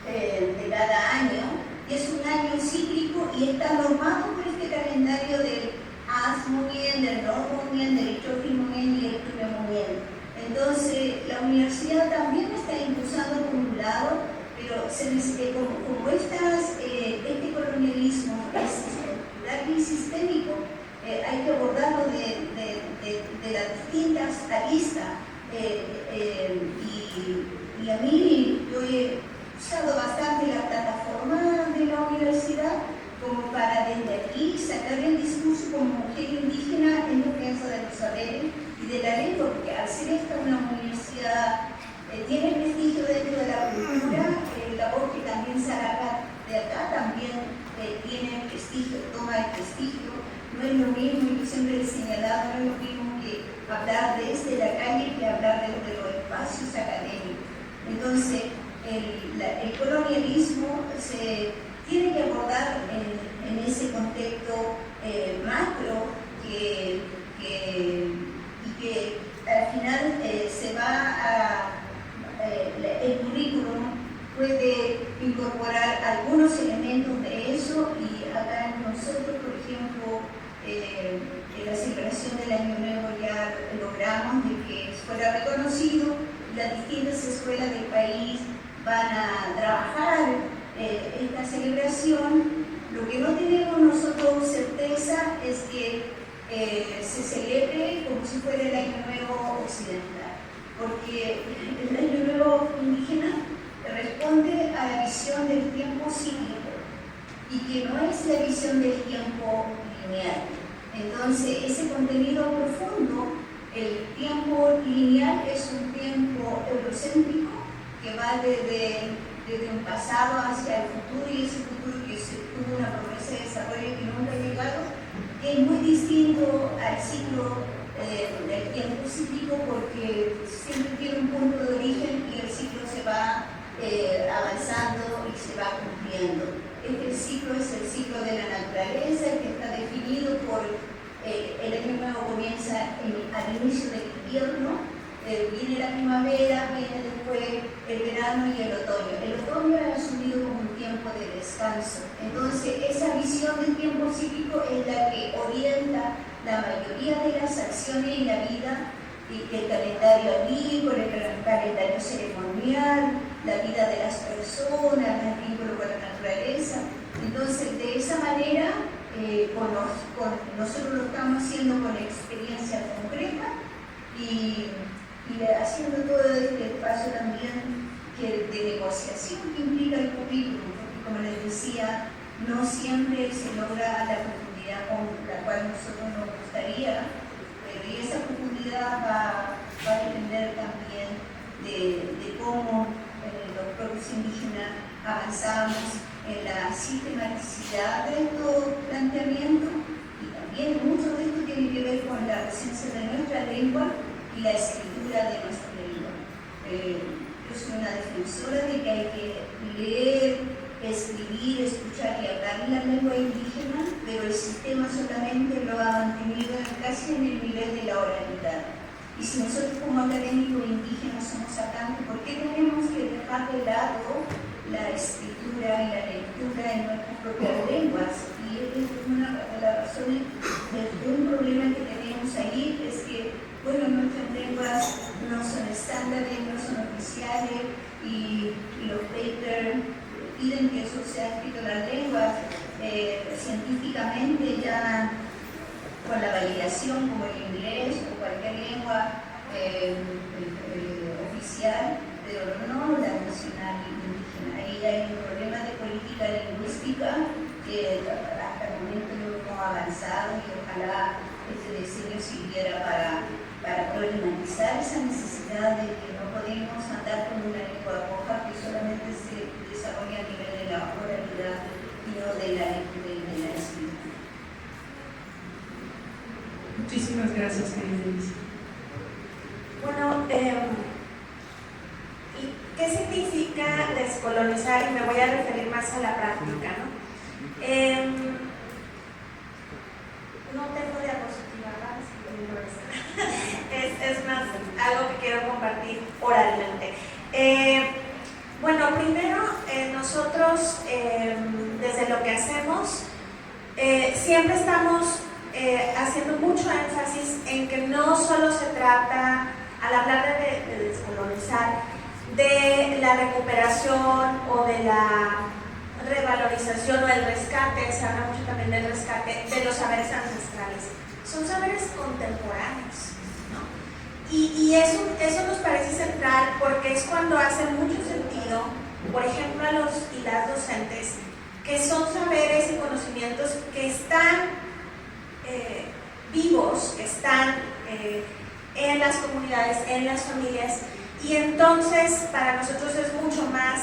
de cada año, y es un año cíclico y está normado por este calendario del Asmunien, del Normunien, del Ichofilmunien y el Tunemunien. Entonces, la universidad también está impulsando por un lado, pero como este colonialismo es estructural y sistémico, hay que abordarlo de las distintas aristas. Y a mí, yo he usado bastante la plataforma de la universidad como para desde aquí sacar el discurso como mujer indígena en defensa de los saberes y de la lengua, porque al ser esta una universidad tiene prestigio dentro de la cultura, la voz que también se hará de acá también tiene prestigio, toma el prestigio. No es lo mismo, yo siempre he señalado, no es lo mismo que hablar desde la calle que hablar desde los espacios académicos. Entonces, el colonialismo se tiene que abordar en ese contexto macro y que al final se va el currículum puede incorporar algunos elementos de eso, y acá nosotros, por ejemplo, en la celebración del Año Nuevo ya logramos de que fuera reconocido. Las distintas escuelas del país van a trabajar esta celebración. Lo que no tenemos nosotros certeza es que se celebre como si fuera el Año Nuevo occidental, porque el Año Nuevo indígena responde a la visión del tiempo cíclico y que no es la visión del tiempo lineal. Entonces, ese contenido profundo, el tiempo lineal es un tiempo eurocéntrico que va desde un pasado hacia el futuro, y ese futuro que tuvo una promesa de desarrollo que nunca ha llegado, que es muy distinto al ciclo del tiempo cíclico, porque siempre tiene un punto de origen y el ciclo se va avanzando y se va cumpliendo. Este ciclo es el ciclo de la naturaleza, que está definido por el año nuevo comienza al inicio del invierno, viene la primavera, viene después el verano y el otoño. El otoño es asumido como un tiempo de descanso. Entonces, esa visión del tiempo cíclico es la que orienta la mayoría de las acciones y la vida, el calendario agrícola, el calendario ceremonial, la vida de las personas, el vínculo con la naturaleza. Entonces, de esa manera, nosotros lo estamos haciendo con experiencia concreta y haciendo todo este espacio también de negociación que implica el currículum, porque como les decía, no siempre se logra la profundidad con la cual nosotros nos gustaría, pero esa profundidad va a depender también de cómo los pueblos indígenas avanzamos en la sistematicidad de estos planteamientos, y también mucho de esto tiene que ver con la presencia de nuestra lengua y la escritura de nuestra lengua. Yo soy una defensora de que hay que leer, escribir, escuchar y hablar en la lengua indígena, pero el sistema solamente lo ha mantenido casi en el nivel de la oralidad. Y si nosotros como académicos indígenas somos sacantes, ¿por qué tenemos que dejar de lado la escritura y la lectura en nuestras propias lenguas? Y es una de las razones de un problema que tenemos ahí, es que, bueno, nuestras lenguas no son estándares, no son oficiales, y los papers piden que eso sea escrito en las lenguas científicamente, ya con la validación como el inglés o cualquier lengua oficial, pero no la nacional indígena. Ahí hay un problema de política lingüística que hasta el momento no hemos avanzado, y ojalá este diseño sirviera para problematizar esa necesidad de que no podemos andar con una lengua coja que solamente se desarrolla a nivel de la oralidad y no de la lectura y de la escritura. Muchísimas gracias, querida Elisa. Bueno, ¿qué significa descolonizar? Y me voy a referir más a la práctica, ¿no? totalmente. Bueno, primero, nosotros, desde lo que hacemos, siempre estamos haciendo mucho énfasis en que no solo se trata, al hablar de descolonizar, de la recuperación o de la revalorización o el rescate, se habla mucho también del rescate de los saberes ancestrales. Son saberes contemporáneos, ¿no? Y eso nos parece central porque es cuando hace mucho sentido, por ejemplo, a los y las docentes, que son saberes y conocimientos que están vivos, que están en las comunidades, en las familias, y entonces para nosotros es mucho más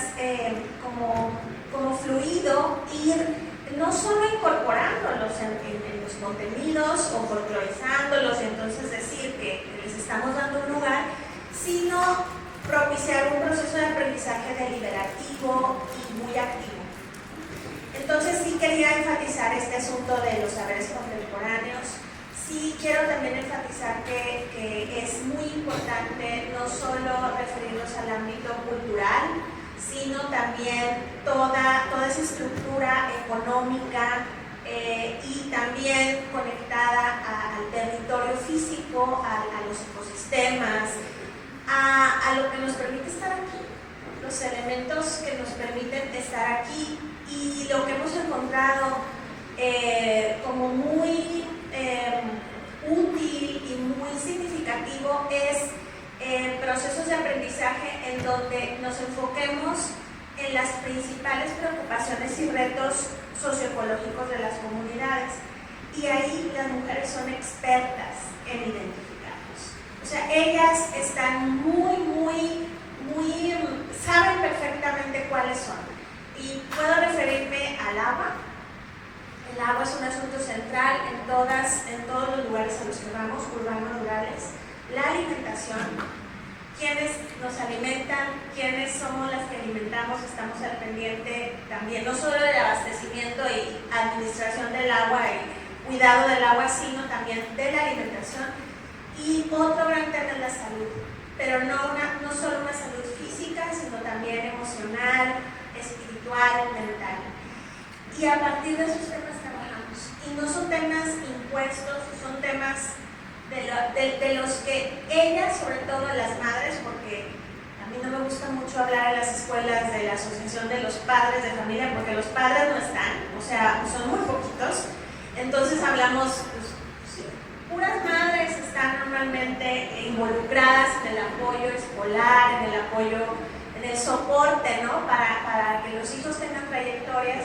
como fluido ir no solo incorporándolos en los contenidos o folclorizándolos y entonces decir que les estamos dando un lugar, sino propiciar un proceso de aprendizaje deliberativo y muy activo. Entonces sí quería enfatizar este asunto de los saberes contemporáneos. Sí quiero también enfatizar que es muy importante no solo referirnos al ámbito cultural, sino también toda esa estructura económica y también conectada al territorio físico, a los ecosistemas, a lo que nos permite estar aquí, los elementos que nos permiten estar aquí, y lo que hemos encontrado como muy útil y muy significativo es procesos de aprendizaje en donde nos enfoquemos en las principales preocupaciones y retos socioecológicos de las comunidades, y ahí las mujeres son expertas en identificarlos. O sea, ellas están saben perfectamente cuáles son. Y puedo referirme al agua. El agua es un asunto central en todos los lugares a los que vamos, urbanos, rurales. La alimentación, quienes nos alimentan, quienes somos las que alimentamos, estamos al pendiente también, no solo del abastecimiento y administración del agua y cuidado del agua, sino también de la alimentación. Y otro gran tema es la salud, pero no solo una salud física, sino también emocional, espiritual, mental. Y a partir de esos temas trabajamos. Y no son temas impuestos, son temas de los que ellas, sobre todo las madres, porque a mí no me gusta mucho hablar en las escuelas de la Asociación de los Padres de Familia, porque los padres no están, o sea, son muy poquitos. Entonces hablamos, pues, puras madres están normalmente involucradas en el apoyo escolar, en el apoyo, en el soporte, ¿no? Para que los hijos tengan trayectorias,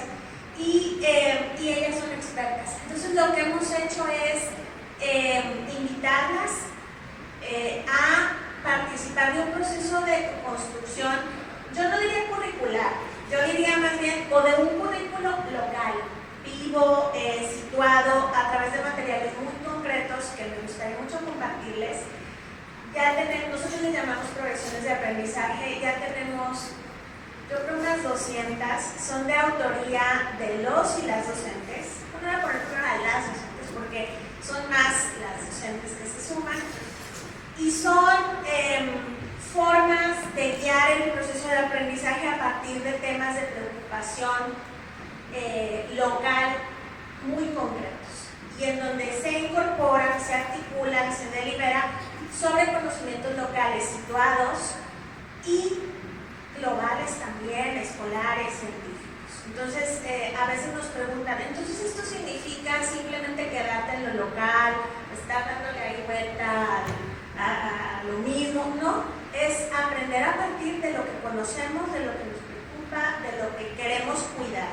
y ellas son expertas. Entonces lo que hemos hecho es invitarlas a participar de un proceso de construcción, yo no diría curricular, yo diría más bien, o de un currículo local, vivo, situado a través de materiales muy concretos que me gustaría mucho compartirles. Ya tenemos, nosotros les llamamos progresiones de aprendizaje, ya tenemos, yo creo, unas 200, son de autoría de los y las docentes. No voy a poner a las docentes porque son más las docentes que se suman, y son formas de guiar el proceso de aprendizaje a partir de temas de preocupación local muy concretos, y en donde se incorporan, se articulan, se delibera sobre conocimientos locales situados y globales también, escolares, científicos. Entonces, a veces nos preguntan, entonces esto significa simplemente quedarte en lo local, estar dándole ahí vuelta a lo mismo, ¿no? Es aprender a partir de lo que conocemos, de lo que nos preocupa, de lo que queremos cuidar.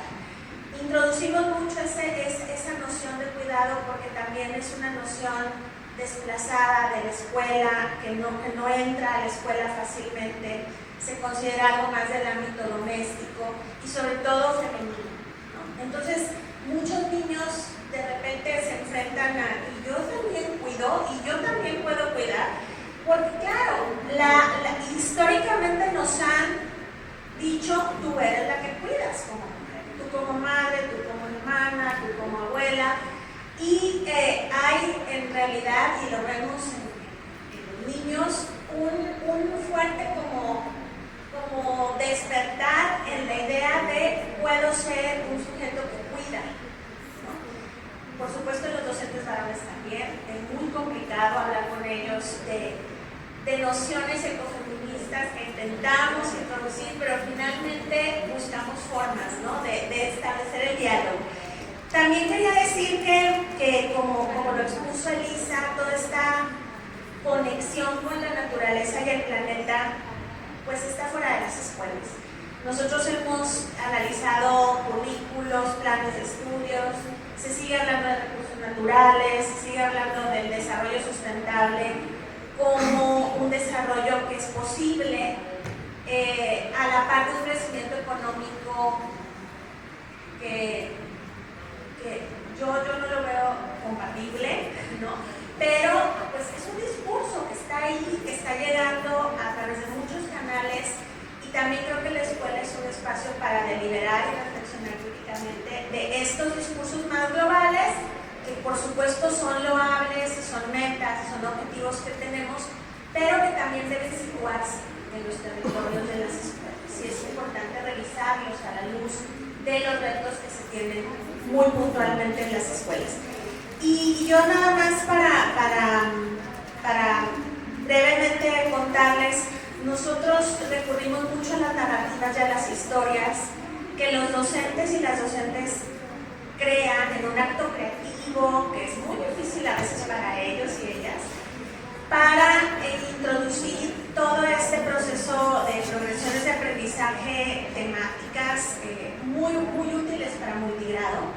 Introducimos mucho esa noción de cuidado porque también es una noción desplazada de la escuela, que no entra a la escuela fácilmente, se considera algo más del ámbito doméstico y sobre todo femenino, ¿no? Entonces, muchos niños de repente se enfrentan a, y yo también cuido, y yo también puedo cuidar, porque claro, históricamente nos han dicho, tú eres la que cuidas como mujer, tú como madre, tú como hermana, tú como abuela, y hay en realidad, y lo vemos en los niños, un fuerte como despertar en la idea de puedo ser un sujeto que cuida, ¿no? Por supuesto los docentes varones también, es muy complicado hablar con ellos de nociones ecofeministas que intentamos introducir, pero finalmente buscamos formas, ¿no? de establecer el diálogo. También quería decir que como lo expuso Elisa, toda esta conexión con la naturaleza y el planeta pues está fuera de las escuelas. Nosotros hemos analizado currículos, planes de estudios, se sigue hablando de recursos naturales, se sigue hablando del desarrollo sustentable como un desarrollo que es posible a la par de un crecimiento económico que yo no lo veo compatible, ¿no? Pero pues es un discurso que está ahí, que está llegando a través de muchos canales, y también creo que la escuela es un espacio para deliberar y reflexionar críticamente de estos discursos más globales, que por supuesto son loables, son metas, son objetivos que tenemos, pero que también deben situarse en los territorios de las escuelas, y es importante revisarlos a la luz de los retos que se tienen muy puntualmente en las escuelas. Y yo nada más para brevemente contarles, nosotros recurrimos mucho a las narrativas y a las historias que los docentes y las docentes crean en un acto creativo, que es muy difícil a veces para ellos y ellas, para introducir todo este proceso de progresiones de aprendizaje temáticas muy útiles para multigrado,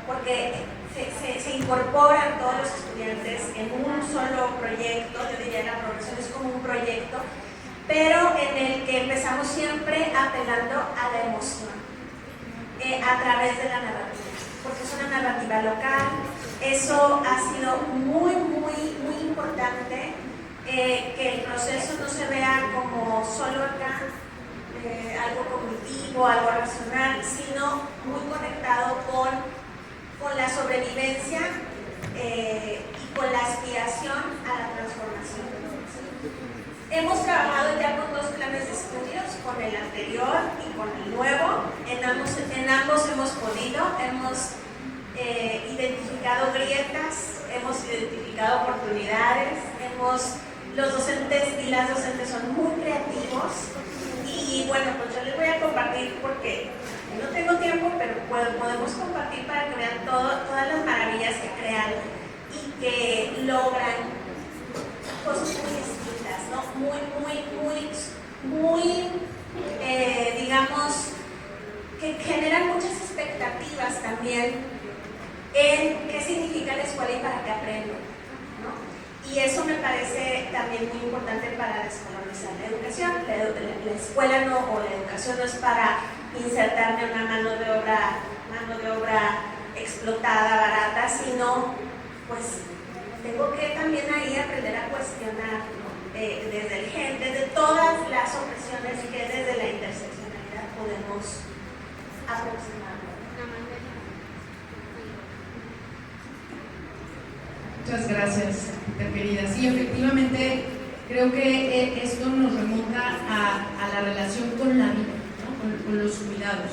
porque se incorporan todos los estudiantes en un solo proyecto. Yo diría la progresión es como un proyecto, pero en el que empezamos siempre apelando a la emoción a través de la narrativa, porque es una narrativa local. Eso ha sido muy importante, que el proceso no se vea como solo acá, algo cognitivo, algo racional, sino muy conectado con la sobrevivencia y con la aspiración a la transformación. Hemos trabajado ya con 2 planes de estudios, con el anterior y con el nuevo. En ambos hemos podido, hemos identificado grietas, hemos identificado oportunidades, los docentes y las docentes son muy creativos, y bueno, pues yo les voy a compartir, porque no tengo tiempo, pero podemos compartir para que vean todas las maravillas que crean y que logran cosas muy distintas, ¿no? Muy digamos, que generan muchas expectativas también en qué significa la escuela y para qué aprendo, ¿no? Y eso me parece también muy importante para descolonizar la educación. La escuela o la educación no es para insertarme una mano de obra explotada, barata, sino pues tengo que también ahí aprender a cuestionar, ¿no? desde todas las opresiones que desde la interseccionalidad podemos aproximar. Muchas gracias, querida. Sí, efectivamente, creo que esto nos remonta a la relación con la vida, ¿no? con los cuidados,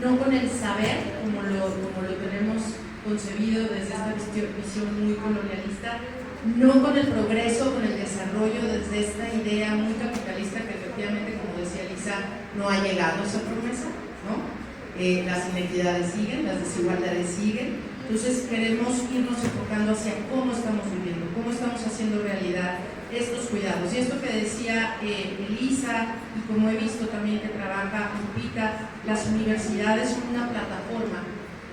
no con el saber, como lo tenemos concebido desde esta visión muy colonialista, no con el progreso, con el desarrollo, desde esta idea muy capitalista que efectivamente, como decía Lisa, no ha llegado a esa promesa, ¿no? Las inequidades siguen, las desigualdades siguen. Entonces queremos irnos enfocando hacia cómo estamos viviendo, cómo estamos haciendo realidad estos cuidados. Y esto que decía Elisa, y como he visto también que trabaja Lupita, las universidades son una plataforma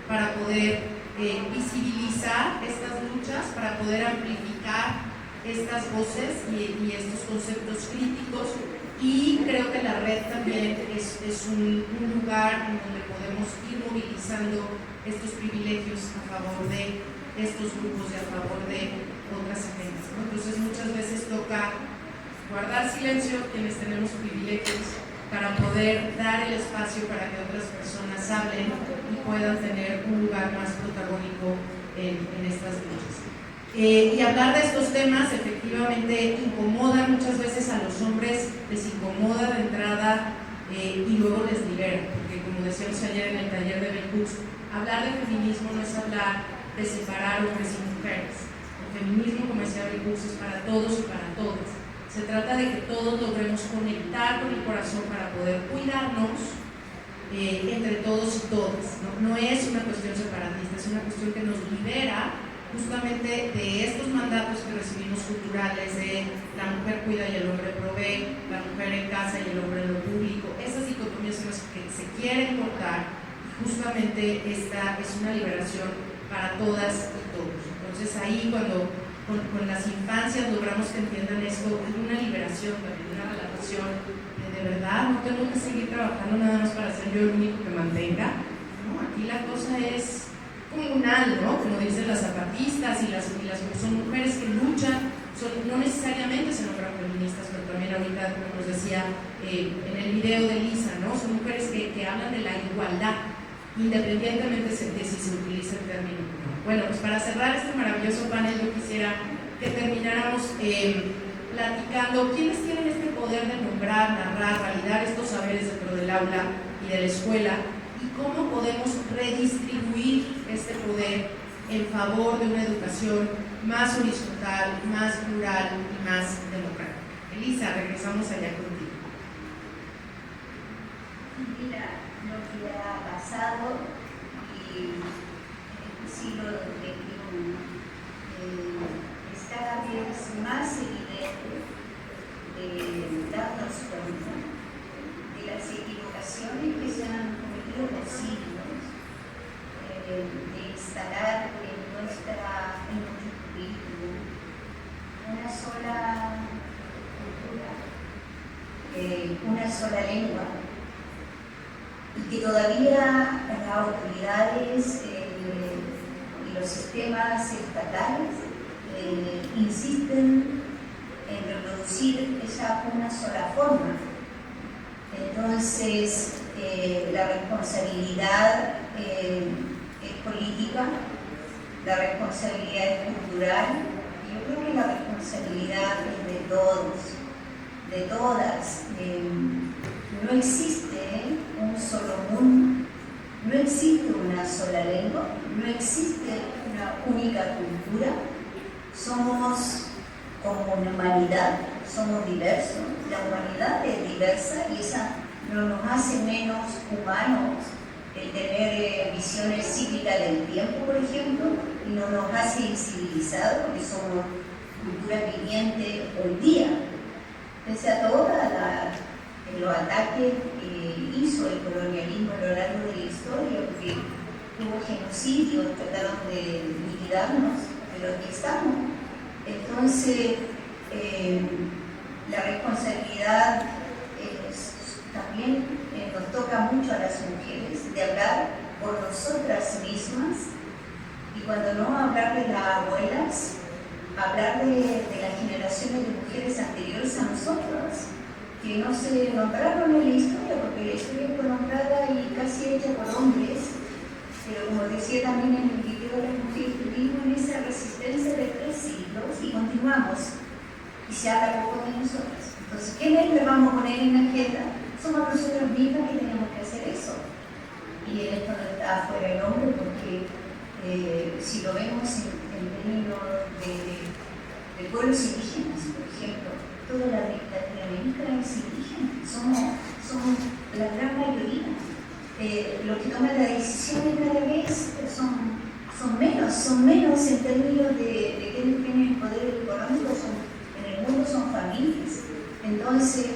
para poder visibilizar estas luchas, para poder amplificar estas voces y estos conceptos críticos. Y creo que la red también es un lugar en donde podemos ir movilizando estos privilegios a favor de estos grupos y a favor de otras agendas, ¿no? Entonces muchas veces toca guardar silencio quienes tenemos privilegios para poder dar el espacio para que otras personas hablen y puedan tener un lugar más protagónico en estas luchas. Y hablar de estos temas efectivamente incomoda muchas veces a los hombres, les incomoda de entrada y luego les libera, porque como decíamos ayer en el taller de Bell Hooks, hablar de feminismo no es hablar de separar hombres y mujeres. El feminismo, como decía Bell Hooks, es para todos y para todas. Se trata de que todos logremos conectar con el corazón para poder cuidarnos entre todos y todas. No es una cuestión separatista, es una cuestión que nos libera justamente de estos mandatos que recibimos culturales de la mujer cuida y el hombre provee, la mujer en casa y el hombre en lo público. Esas dicotomías son las que se quieren cortar. Justamente esta es una liberación para todas y todos. Entonces ahí cuando con las infancias logramos que entiendan esto, hay una liberación también, una relación de verdad, no tengo que seguir trabajando nada más para ser yo el único que mantenga, ¿no? Aquí la cosa es comunal, ¿no? Como dicen las zapatistas y las son mujeres que luchan, no necesariamente se nombran feministas, pero también ahorita, como nos decía en el video de Lisa, ¿no? Son mujeres que hablan de la igualdad, independientemente de si se utiliza el término o no. Bueno, pues para cerrar este maravilloso panel, yo quisiera que termináramos platicando quiénes tienen este poder de nombrar, narrar, validar estos saberes dentro del aula y de la escuela, y cómo podemos redistribuir este poder en favor de una educación más horizontal, más plural y más democrática. Elisa, regresamos allá contigo. Mira, lo que ha pasado y en el siglo XXI es cada vez más evidente de darnos cuenta de las equivocaciones que se han cometido por siglos, de instalar en nuestro currículum una sola cultura, una sola lengua, y que todavía las autoridades y los sistemas estatales insisten en reproducir una sola forma. Entonces, la responsabilidad es política, la responsabilidad es cultural, y yo creo que la responsabilidad es de todos, de todas. No existe un solo mundo, no existe una sola lengua, no existe una única cultura. Somos como una humanidad, somos diversos, la humanidad es diversa y esa no nos hace menos humanos el tener visiones cíclicas del tiempo, por ejemplo, y no nos hace incivilizados porque somos cultura viviente hoy día. Pese a todos los ataques que hizo el colonialismo a lo largo de la historia, porque hubo genocidio, trataron de liquidarnos de lo que estamos. Entonces, la responsabilidad también nos toca mucho a las mujeres de hablar por nosotras mismas, y cuando no hablar de las abuelas, hablar de las generaciones de mujeres anteriores a nosotros, que no se nombraron en la historia, porque la historia fue nombrada y casi hecha por hombres, pero como decía también en el video de las mujeres, tuvimos en esa resistencia de 3 siglos y continuamos, y se habla poco de nosotras. Entonces, ¿quiénes le vamos a poner en la agenda? Somos nosotros mismas que tenemos que hacer eso. Y en esto no está fuera el hombre, porque si lo vemos en términos de pueblos indígenas, por ejemplo, toda la Latinoamérica es indígena, somos la gran mayoría. Los que toman las decisiones cada vez son menos en términos de quienes tienen el poder económico, en el mundo son familias. Entonces,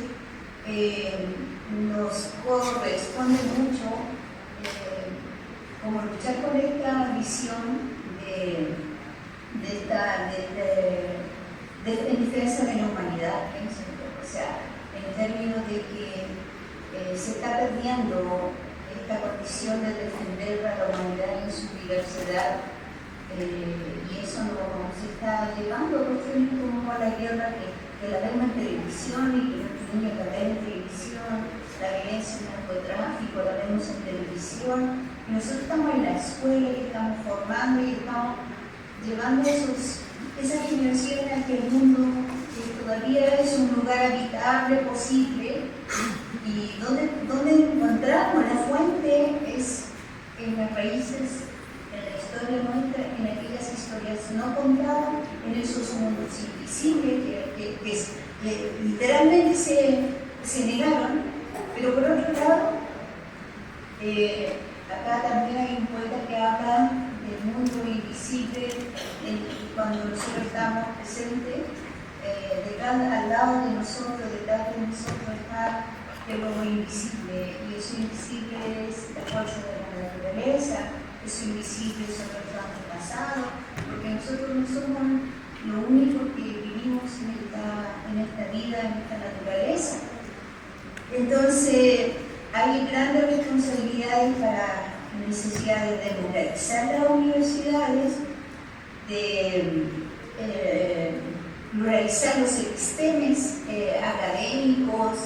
nos corresponde mucho como luchar con esta visión en defensa de la humanidad, o sea, en términos de que se está perdiendo esta condición de defender a la humanidad en su diversidad, y eso nos está llevando a cuestiones como a la guerra que la vemos en televisión y que nuestros niños la ven en televisión, la violencia y el narcotráfico la vemos en televisión, y nosotros estamos en la escuela y estamos formando y estamos llevando esos esa generación en la que el mundo todavía es un lugar habitable, posible, y donde encontramos la fuente es en las raíces, en la historia nuestra, en aquellas historias no contadas, en esos mundos invisibles que literalmente se negaron, pero por otro lado, acá también hay un poeta que habla del mundo invisible cuando nosotros estamos presentes, al lado de nosotros, detrás de nosotros está el lo invisible, y eso invisible es la fuerza de la naturaleza, eso invisible son nuestros antepasados, porque nosotros no somos lo único que vivimos en esta vida, en esta naturaleza. Entonces, hay grandes responsabilidades para necesidades de democratizar las universidades, de pluralizar los sistemas académicos,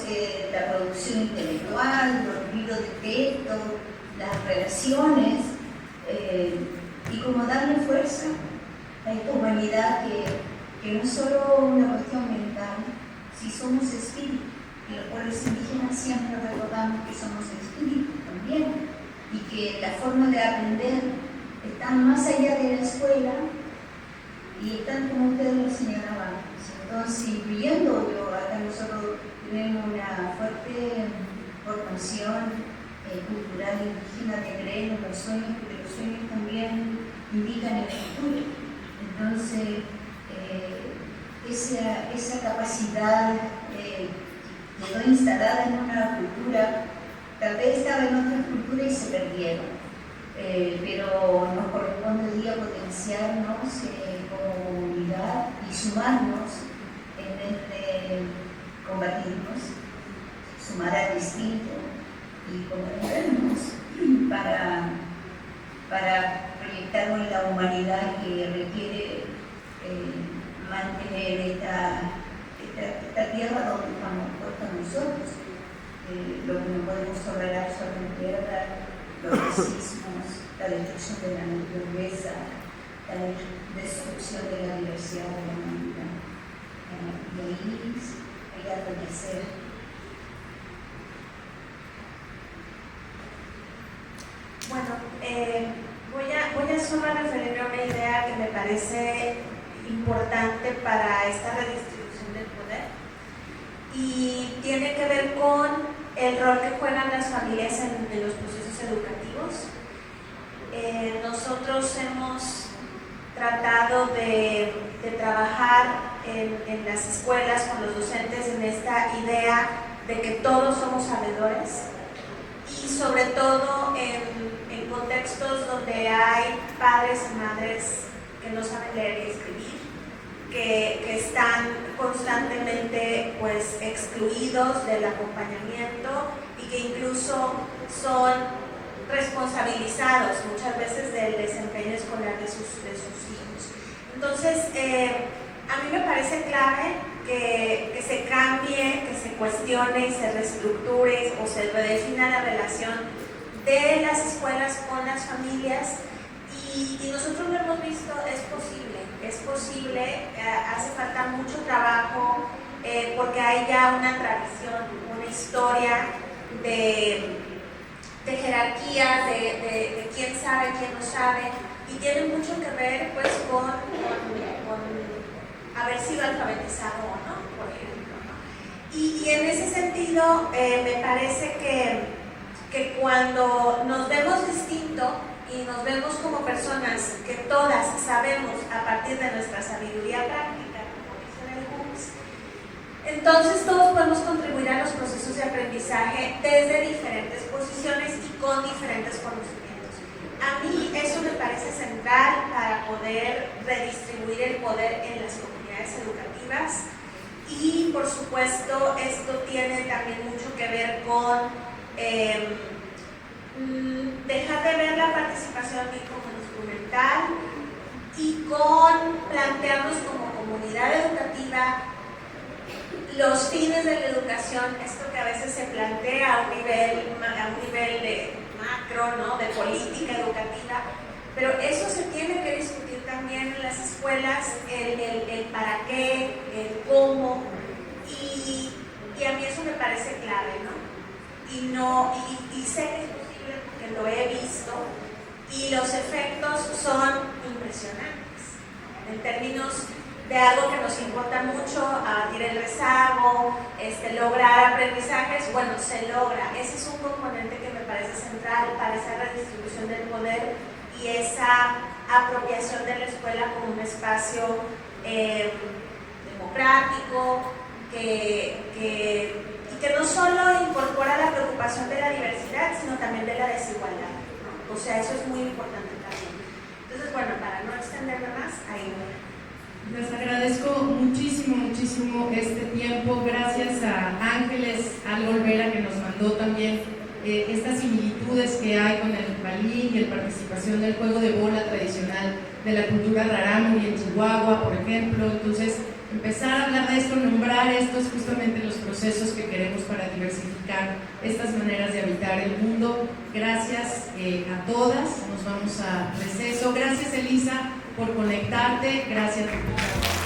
la producción intelectual, los libros de texto, las relaciones, y como darle fuerza a esta humanidad que no es solo una cuestión mental, si somos espíritus, y los pueblos indígenas siempre recordamos que somos espíritus también, y que la forma de aprender está más allá de la escuela, y están como ustedes lo señalaban. Entonces, incluyendo yo, acá nosotros tenemos una fuerte formación cultural indígena de creer en los sueños, porque los sueños también indican el futuro. Entonces, esa capacidad quedó instalada en una cultura, tal vez estaba en otras culturas y se perdieron. Pero nos corresponde hoy día potenciarnos como unidad y sumarnos en vez de combatirnos, sumar al distinto y comprendernos para proyectarnos en la humanidad que requiere mantener esta tierra donde estamos puestos nosotros. Lo que no podemos tolerar sobre la tierra, los racismos, la destrucción de la naturaleza, la destrucción de la diversidad de la humanidad. Y ahí hay algo que hacer. Bueno, voy a solo referirme a una idea que me parece importante para esta redistribución del poder y tiene que ver con el rol que juegan las familias en los procesos educativos. Nosotros hemos tratado de trabajar en las escuelas con los docentes en esta idea de que todos somos sabedores y sobre todo en contextos donde hay padres y madres que no saben leer y escribir, que están constantemente pues excluidos del acompañamiento y que incluso son responsabilizados muchas veces del desempeño escolar de sus hijos. Entonces, a mí me parece clave que se cambie, que se cuestione y se reestructure o se redefina la relación de las escuelas con las familias y nosotros lo hemos visto, es posible, hace falta mucho trabajo porque hay ya una tradición, una historia de jerarquías, de quién sabe, quién no sabe, y tiene mucho que ver pues con haber sido alfabetizado o no, por ejemplo, ¿no? Y en ese sentido me parece que cuando nos vemos distinto y nos vemos como personas que todas sabemos a partir de nuestra sabiduría práctica, como dice el Hooks, entonces todos podemos contribuir a los procesos de aprendizaje desde diferentes posiciones y con diferentes conocimientos. A mí eso me parece central para poder redistribuir el poder en las comunidades educativas y por supuesto esto tiene también mucho que ver con dejar de ver la participación como instrumental y con plantearnos como comunidad educativa los fines de la educación, esto que a veces se plantea a un nivel de macro, ¿no? De política educativa, pero eso se tiene que discutir también también en las escuelas el para qué, el cómo, y a mí eso me parece clave, ¿no? Y sé que es posible porque lo he visto, y los efectos son impresionantes en términos de algo que nos importa mucho, abatir el rezago, lograr aprendizajes. Bueno, se logra. Ese es un componente que me parece central para esa redistribución del poder y esa apropiación de la escuela como un espacio democrático que no solo incorpora la preocupación de la diversidad, sino también de la desigualdad, ¿no? O sea, eso es muy importante también. Entonces, bueno, para no extenderme más, ahí voy. Les agradezco muchísimo este tiempo. Gracias a Ángeles Olvera, que nos mandó también estas similitudes que hay con el balín y la participación del juego de bola tradicional de la cultura rarámuri en Chihuahua, por ejemplo. Entonces, empezar a hablar de esto, nombrar estos justamente los procesos que queremos para diversificar estas maneras de habitar el mundo. Gracias a todas. Nos vamos a receso. Gracias, Elisa, por conectarte. Gracias, diputado.